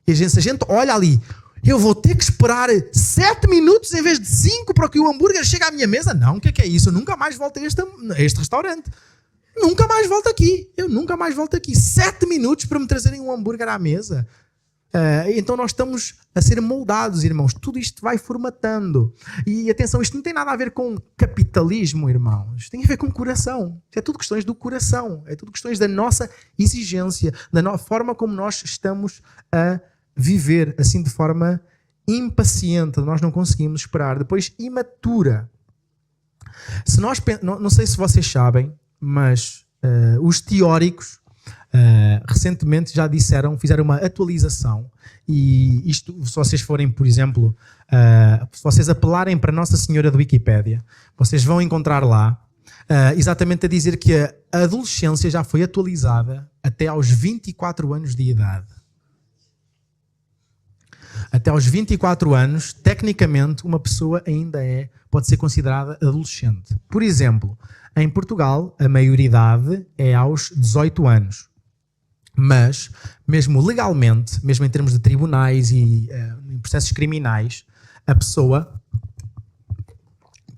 e se a gente olha ali, eu vou ter que esperar 7 minutos em vez de 5 para que o hambúrguer chegue à minha mesa? Não, o que é isso? Eu nunca mais volto a este restaurante. Nunca mais volto aqui. Eu nunca mais volto aqui. 7 minutos para me trazerem um hambúrguer à mesa. Então nós estamos a ser moldados, irmãos. Tudo isto vai formatando. E atenção, isto não tem nada a ver com capitalismo, irmãos. Tem a ver com coração. Isto é tudo questões do coração. É tudo questões da nossa exigência, da forma como nós estamos a viver, assim de forma impaciente. Nós não conseguimos esperar. Depois, imatura. Não sei se vocês sabem, mas os teóricos recentemente já fizeram uma atualização, e isto, se vocês forem, por exemplo, se vocês apelarem para Nossa Senhora do Wikipédia, vocês vão encontrar lá exatamente a dizer que a adolescência já foi atualizada até aos 24 anos de idade. Até aos 24 anos, tecnicamente, uma pessoa ainda pode ser considerada adolescente. Por exemplo, em Portugal, a maioridade é aos 18 anos. Mas, mesmo legalmente, mesmo em termos de tribunais e em processos criminais, a pessoa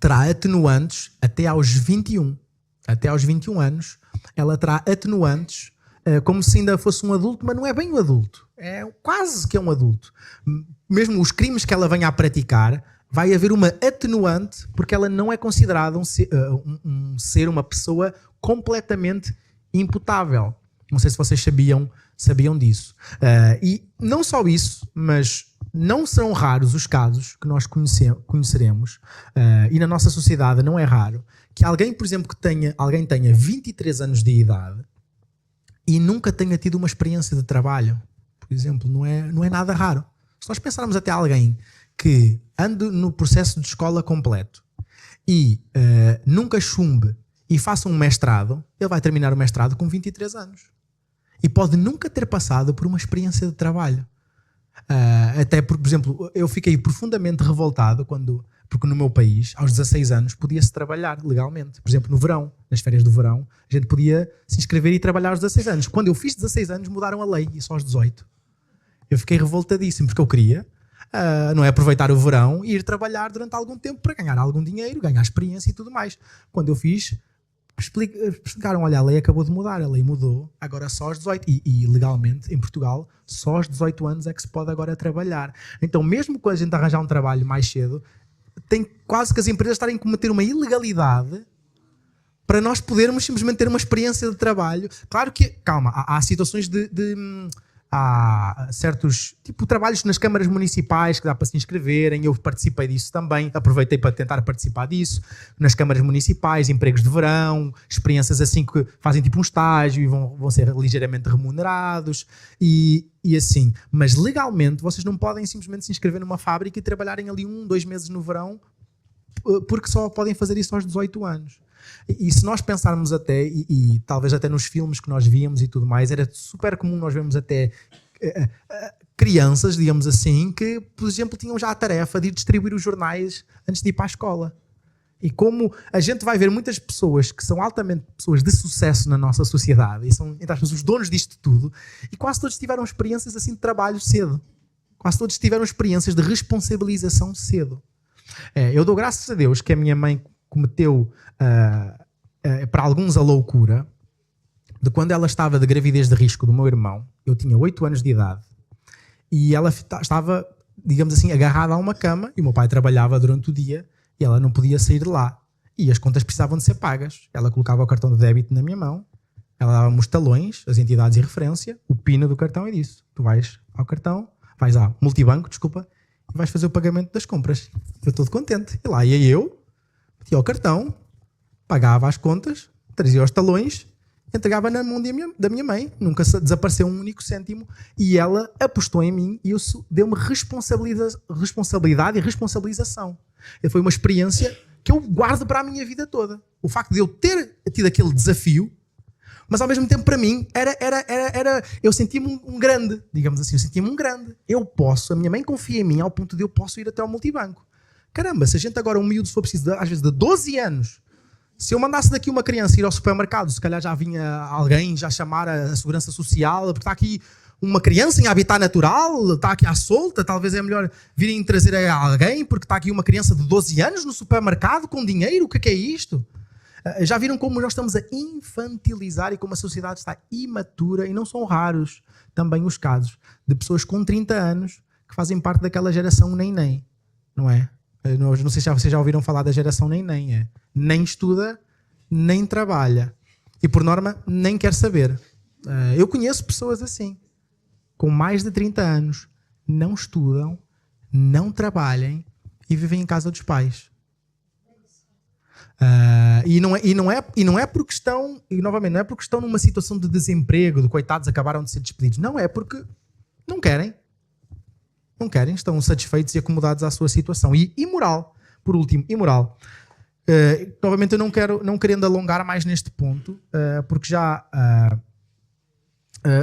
terá atenuantes até aos 21. Até aos 21 anos, ela terá atenuantes como se ainda fosse um adulto, mas não é bem um adulto. É quase que é um adulto. Mesmo os crimes que ela venha a praticar, vai haver uma atenuante, porque ela não é considerada uma pessoa completamente imputável. Não sei se vocês sabiam disso. E não só isso, mas não serão raros os casos que nós conheceremos, e na nossa sociedade não é raro, que alguém, por exemplo, alguém tenha 23 anos de idade e nunca tenha tido uma experiência de trabalho. Por exemplo, não é nada raro. Se nós pensarmos até alguém que ande no processo de escola completo e nunca chumbe e faça um mestrado, ele vai terminar o mestrado com 23 anos. E pode nunca ter passado por uma experiência de trabalho. Até porque, por exemplo, eu fiquei profundamente revoltado porque no meu país, aos 16 anos, podia-se trabalhar legalmente. Por exemplo, no verão, nas férias do verão, a gente podia se inscrever e trabalhar aos 16 anos. Quando eu fiz 16 anos, mudaram a lei, e só aos 18. Eu fiquei revoltadíssimo, porque eu queria não é aproveitar o verão e ir trabalhar durante algum tempo para ganhar algum dinheiro, ganhar experiência e tudo mais. Quando eu fiz, explicaram, olha, a lei acabou de mudar, a lei mudou, agora só aos 18. E legalmente, em Portugal, só aos 18 anos é que se pode agora trabalhar. Então, mesmo quando a gente arranjar um trabalho mais cedo, tem quase que as empresas estarem a cometer uma ilegalidade para nós podermos simplesmente ter uma experiência de trabalho. Claro que, calma, há situações há certos trabalhos nas câmaras municipais que dá para se inscreverem. Eu participei disso também, aproveitei para tentar participar disso nas câmaras municipais, empregos de verão, experiências assim que fazem um estágio e vão ser ligeiramente remunerados e assim, mas legalmente vocês não podem simplesmente se inscrever numa fábrica e trabalharem ali 1-2 meses no verão, porque só podem fazer isso aos 18 anos. E se nós pensarmos até, e talvez até nos filmes que nós víamos e tudo mais, era super comum nós vermos até crianças, digamos assim, que, por exemplo, tinham já a tarefa de ir distribuir os jornais antes de ir para a escola. E como a gente vai ver muitas pessoas que são altamente pessoas de sucesso na nossa sociedade e são, entre aspas, os donos disto tudo, e quase todos tiveram experiências assim de trabalho cedo. Quase todos tiveram experiências de responsabilização cedo. Eu dou graças a Deus que a minha mãe cometeu, para alguns, a loucura de quando ela estava de gravidez de risco do meu irmão. Eu tinha 8 anos de idade e ela estava, digamos assim, agarrada a uma cama e o meu pai trabalhava durante o dia e ela não podia sair de lá. E as contas precisavam de ser pagas. Ela colocava o cartão de débito na minha mão, ela dava-me os talões, as entidades de referência, o PIN do cartão e disse: tu vais ao cartão, vais ao multibanco, desculpa, e vais fazer o pagamento das compras. Eu todo contente. E lá ia eu, metia o cartão, pagava as contas, trazia os talões, entregava na mão da minha mãe. Nunca desapareceu um único cêntimo. E ela apostou em mim e isso deu-me responsabilidade e responsabilização. Foi uma experiência que eu guardo para a minha vida toda. O facto de eu ter tido aquele desafio, mas ao mesmo tempo para mim eu sentia-me um grande, digamos assim, eu sentia-me um grande. A minha mãe confia em mim ao ponto de eu posso ir até ao multibanco. Caramba, se a gente agora, um miúdo, se for preciso, às vezes de 12 anos, se eu mandasse daqui uma criança ir ao supermercado, se calhar já vinha alguém já chamar a segurança social, porque está aqui uma criança em habitat natural, está aqui à solta, talvez é melhor virem trazer alguém, porque está aqui uma criança de 12 anos no supermercado com dinheiro, o que é isto? Já viram como nós estamos a infantilizar e como a sociedade está imatura, e não são raros também os casos de pessoas com 30 anos que fazem parte daquela geração nem, não é? Não sei se vocês já ouviram falar da geração nem. Nem estuda, nem trabalha. E por norma, nem quer saber. Eu conheço pessoas assim, com mais de 30 anos, não estudam, não trabalham e vivem em casa dos pais. E não é porque estão, e novamente, não é porque estão numa situação de desemprego, de coitados acabaram de ser despedidos. Não, é porque não querem. Não querem, estão satisfeitos e acomodados à sua situação. E imoral, por último, imoral. Novamente, eu não querendo alongar mais neste ponto, porque já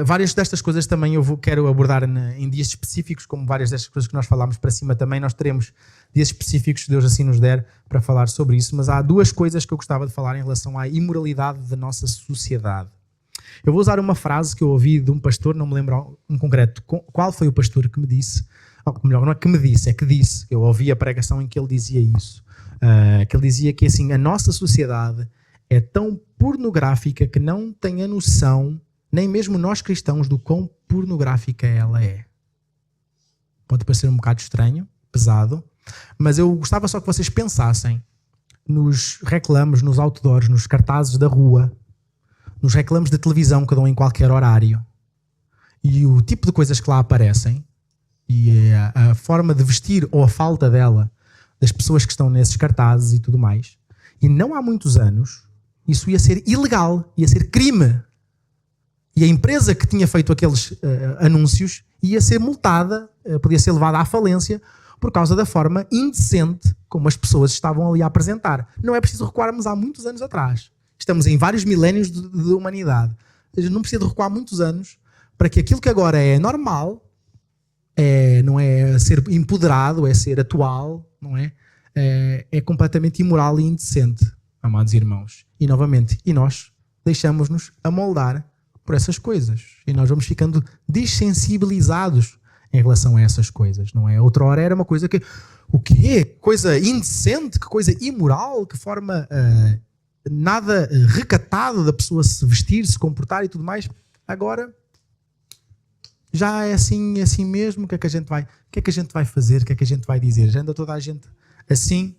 várias destas coisas também quero abordar em dias específicos, como várias destas coisas que nós falámos para cima também, nós teremos dias específicos, se Deus assim nos der, para falar sobre isso. Mas há duas coisas que eu gostava de falar em relação à imoralidade da nossa sociedade. Eu vou usar uma frase que eu ouvi de um pastor, não me lembro em concreto qual foi o pastor que me disse, ou melhor, não é que me disse, é que disse. Eu ouvi a pregação em que ele dizia isso. Que ele dizia que assim, a nossa sociedade é tão pornográfica que não tem a noção, nem mesmo nós cristãos, do quão pornográfica ela é. Pode parecer um bocado estranho, pesado, mas eu gostava só que vocês pensassem nos reclames, nos outdoors, nos cartazes da rua, nos reclames de televisão que dão em qualquer horário, e o tipo de coisas que lá aparecem, e a forma de vestir ou a falta dela das pessoas que estão nesses cartazes e tudo mais. E não há muitos anos isso ia ser ilegal, ia ser crime. E a empresa que tinha feito aqueles anúncios ia ser multada, podia ser levada à falência por causa da forma indecente como as pessoas estavam ali a apresentar. Não é preciso recuarmos há muitos anos atrás. Estamos em vários milénios de humanidade. Ou seja, não precisa de recuar muitos anos para que aquilo que agora é normal, não é ser empoderado, é ser atual, não é? É completamente imoral e indecente, amados irmãos. E novamente, nós deixamos-nos amoldar por essas coisas. E nós vamos ficando dessensibilizados em relação a essas coisas, não é? Outra hora era uma coisa que... O quê? Coisa indecente? Que coisa imoral? Que forma nada recatada da pessoa se vestir, se comportar e tudo mais. Agora... já é assim mesmo. O que é que a gente vai fazer? O que é que a gente vai dizer? Já anda toda a gente assim.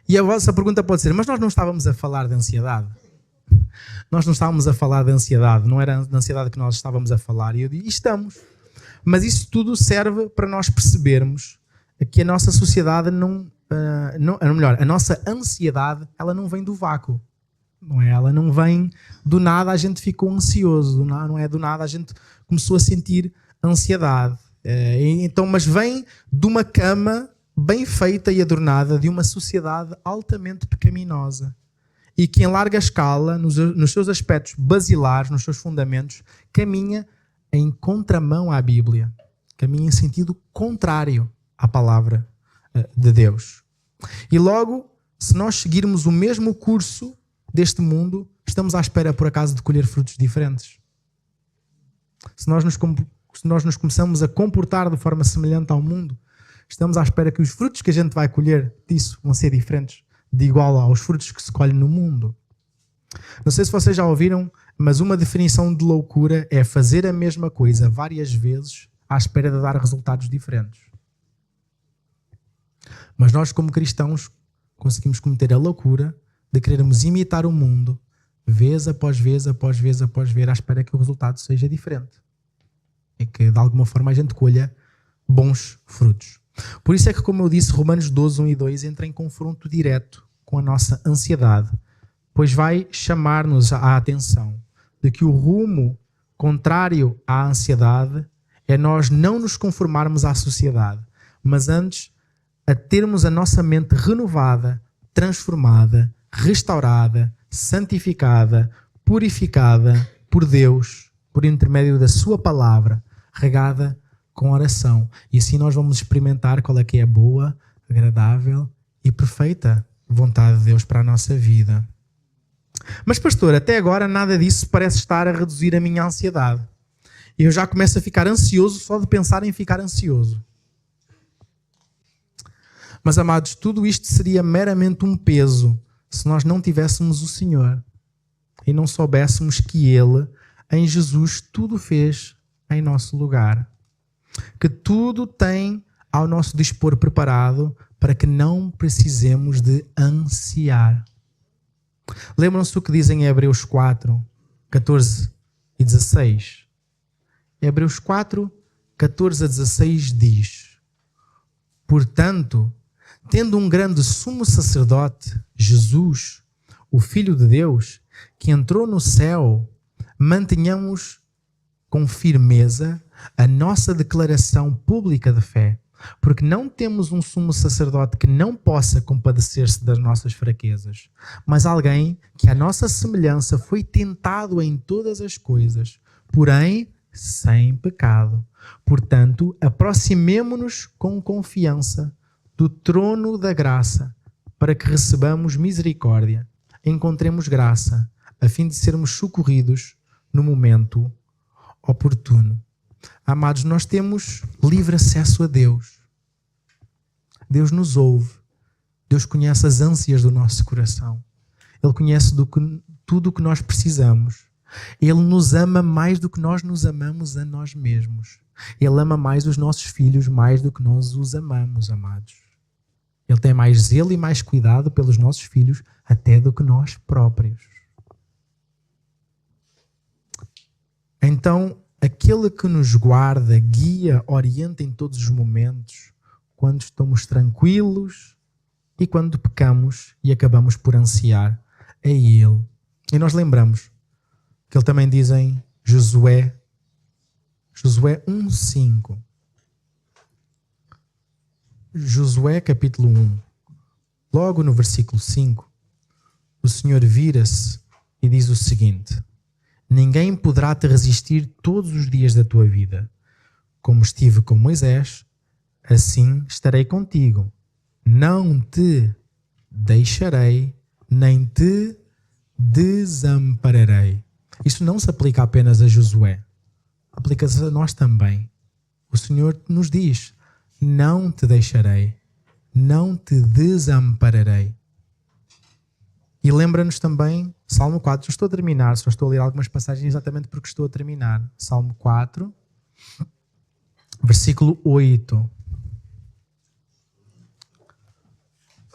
E a vossa pergunta pode ser: mas nós não estávamos a falar de ansiedade? Nós não estávamos a falar de ansiedade, não era da ansiedade que nós estávamos a falar. E eu digo: estamos. Mas isso tudo serve para nós percebermos que a nossa sociedade a nossa ansiedade, ela não vem do vácuo. Não é? Ela não vem do nada, a gente ficou ansioso, não é do nada, a gente começou a sentir ansiedade. Então, mas vem de uma cama bem feita e adornada de uma sociedade altamente pecaminosa e que em larga escala, nos seus aspectos basilares, nos seus fundamentos, caminha em contramão à Bíblia. caminha em sentido contrário à palavra de Deus. E logo, se nós seguirmos o mesmo curso deste mundo, estamos à espera, por acaso, de colher frutos diferentes. Se nós nos começamos a comportar de forma semelhante ao mundo, estamos à espera que os frutos que a gente vai colher disso vão ser diferentes, de igual aos frutos que se colhem no mundo. Não sei se vocês já ouviram, mas uma definição de loucura é fazer a mesma coisa várias vezes à espera de dar resultados diferentes. Mas nós, como cristãos, conseguimos cometer a loucura de querermos imitar o mundo, vez após vez, após vez, após vez, à espera que o resultado seja diferente. E que, de alguma forma, a gente colha bons frutos. Por isso é que, como eu disse, Romanos 12, 1 e 2 entra em confronto direto com a nossa ansiedade, pois vai chamar-nos a atenção de que o rumo contrário à ansiedade é nós não nos conformarmos à sociedade, mas antes a termos a nossa mente renovada, transformada, restaurada, santificada, purificada por Deus, por intermédio da sua palavra, regada com oração. E assim nós vamos experimentar qual é que é a boa, agradável e perfeita vontade de Deus para a nossa vida. Mas pastor, até agora nada disso parece estar a reduzir a minha ansiedade. E eu já começo a ficar ansioso só de pensar em ficar ansioso. Mas amados, tudo isto seria meramente um peso se nós não tivéssemos o Senhor e não soubéssemos que Ele, em Jesus, tudo fez em nosso lugar. Que tudo tem ao nosso dispor preparado para que não precisemos de ansiar. Lembram-se do que dizem em Hebreus 4, 14 e 16? Hebreus 4, 14 a 16 diz: portanto, tendo um grande sumo sacerdote, Jesus, o Filho de Deus, que entrou no céu, mantenhamos com firmeza a nossa declaração pública de fé, porque não temos um sumo sacerdote que não possa compadecer-se das nossas fraquezas, mas alguém que à nossa semelhança foi tentado em todas as coisas, porém sem pecado. Portanto, aproximemo-nos com confiança do trono da graça, para que recebamos misericórdia, encontremos graça, a fim de sermos socorridos no momento oportuno. Amados, nós temos livre acesso a Deus. Deus nos ouve. Deus conhece as ânsias do nosso coração. Ele conhece tudo o que nós precisamos. Ele nos ama mais do que nós nos amamos a nós mesmos. Ele ama mais os nossos filhos mais do que nós os amamos, amados. Ele tem mais zelo e mais cuidado pelos nossos filhos até do que nós próprios. Então, aquele que nos guarda, guia, orienta em todos os momentos, quando estamos tranquilos e quando pecamos e acabamos por ansiar, é Ele. E nós lembramos que Ele também diz em Josué 1:5. Josué capítulo 1, logo no versículo 5, o Senhor vira-se e diz o seguinte: ninguém poderá te resistir todos os dias da tua vida. Como estive com Moisés, assim estarei contigo. Não te deixarei, nem te desampararei. Isto não se aplica apenas a Josué. Aplica-se a nós também. O Senhor nos diz: não te deixarei, não te desampararei. E lembra-nos também, Salmo 4, eu estou a terminar, só estou a ler algumas passagens exatamente porque estou a terminar. Salmo 4, versículo 8.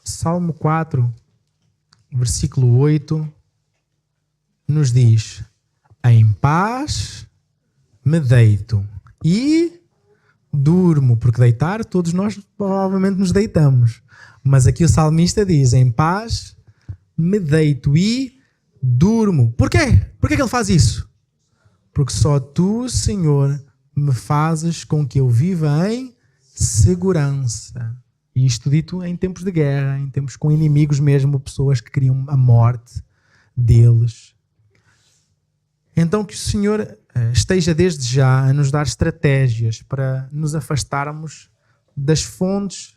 Salmo 4, versículo 8, nos diz: em paz me deito e durmo, porque deitar, todos nós provavelmente nos deitamos. Mas aqui o salmista diz: em paz me deito e durmo. Porquê? Porquê que ele faz isso? Porque só tu, Senhor, me fazes com que eu viva em segurança. E isto dito em tempos de guerra, em tempos com inimigos mesmo, pessoas que queriam a morte deles. Então que o Senhor esteja desde já a nos dar estratégias para nos afastarmos das fontes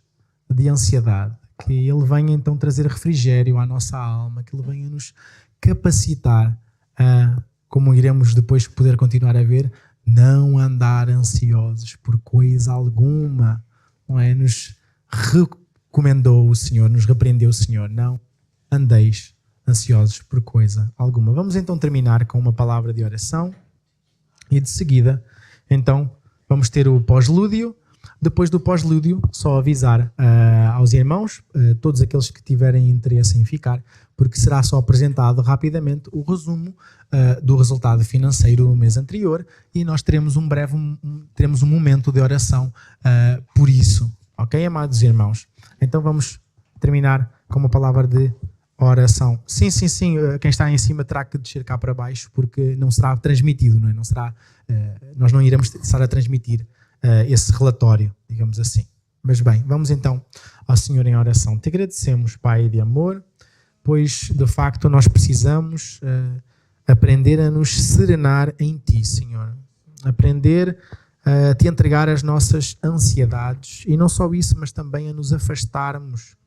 de ansiedade. Que Ele venha então trazer refrigério à nossa alma, que Ele venha nos capacitar a, como iremos depois poder continuar a ver, não andar ansiosos por coisa alguma. Não é? Nos recomendou o Senhor, nos repreendeu o Senhor. Não andeis ansiosos por coisa alguma. Vamos então terminar com uma palavra de oração e de seguida, então, vamos ter o pós-lúdio. Depois do pós-lúdio, só avisar aos irmãos, todos aqueles que tiverem interesse em ficar, porque será só apresentado rapidamente o resumo do resultado financeiro do mês anterior e nós teremos teremos um momento de oração por isso. Ok, amados irmãos? Então vamos terminar com uma palavra de oração. Sim, quem está em cima terá que descer cá para baixo porque não será transmitido, não é? Não será, nós não iremos estar a transmitir esse relatório, digamos assim. Mas bem, vamos então ao Senhor em oração. Te agradecemos, Pai de amor, pois de facto nós precisamos aprender a nos serenar em Ti, Senhor. Aprender a Te entregar as nossas ansiedades e não só isso, mas também a nos afastarmos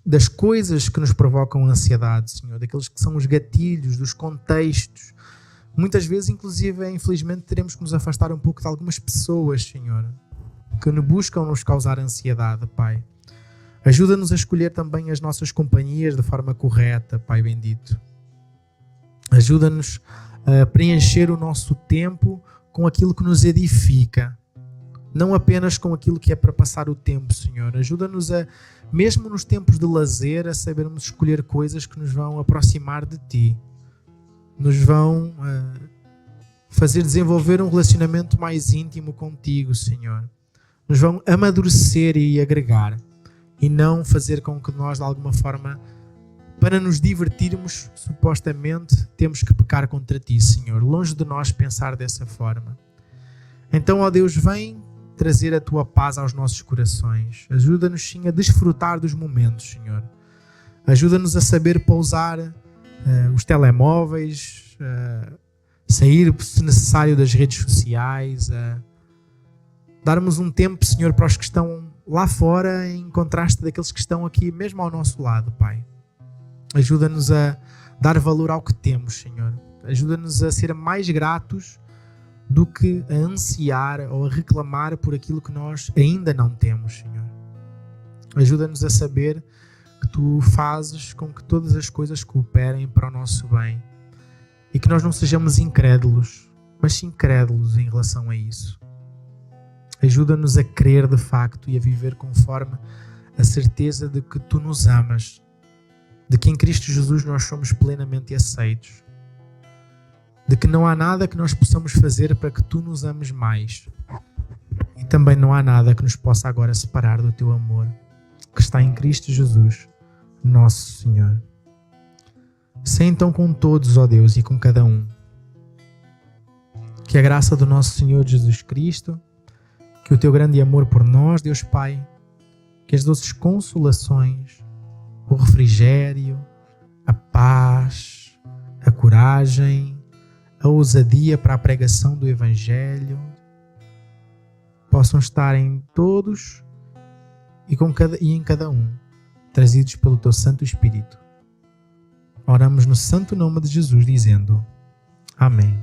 das coisas que nos provocam ansiedade, Senhor, daqueles que são os gatilhos, dos contextos. Muitas vezes, inclusive, infelizmente, teremos que nos afastar um pouco de algumas pessoas, Senhor, que buscam nos causar ansiedade, Pai. Ajuda-nos a escolher também as nossas companhias de forma correta, Pai bendito. Ajuda-nos a preencher o nosso tempo com aquilo que nos edifica, não apenas com aquilo que é para passar o tempo, Senhor. Ajuda-nos a, mesmo nos tempos de lazer, a sabermos escolher coisas que nos vão aproximar de Ti, nos vão fazer desenvolver um relacionamento mais íntimo contigo, Senhor. Nos vão amadurecer e agregar e não fazer com que nós, de alguma forma, para nos divertirmos, supostamente, temos que pecar contra Ti, Senhor. Longe de nós pensar dessa forma. Então, ó Deus, vem trazer a Tua paz aos nossos corações. Ajuda-nos, sim, a desfrutar dos momentos, Senhor. Ajuda-nos a saber pousar os telemóveis, sair, se necessário, das redes sociais, darmos um tempo, Senhor, para os que estão lá fora, em contraste daqueles que estão aqui mesmo ao nosso lado, Pai. Ajuda-nos a dar valor ao que temos, Senhor. Ajuda-nos a ser mais gratos do que a ansiar ou a reclamar por aquilo que nós ainda não temos, Senhor. Ajuda-nos a saber que Tu fazes com que todas as coisas cooperem para o nosso bem e que nós não sejamos incrédulos, mas sim crédulos em relação a isso. Ajuda-nos a crer de facto e a viver conforme a certeza de que Tu nos amas, de que em Cristo Jesus nós somos plenamente aceitos, de que não há nada que nós possamos fazer para que Tu nos ames mais e também não há nada que nos possa agora separar do Teu amor que está em Cristo Jesus, nosso Senhor. Sê então com todos, ó Deus, e com cada um. Que a graça do nosso Senhor Jesus Cristo, que o Teu grande amor por nós, Deus Pai, que as doces consolações, o refrigério, a paz, a coragem, a ousadia para a pregação do Evangelho possam estar em todos e em cada um, trazidos pelo Teu Santo Espírito. Oramos no santo nome de Jesus, dizendo: Amém.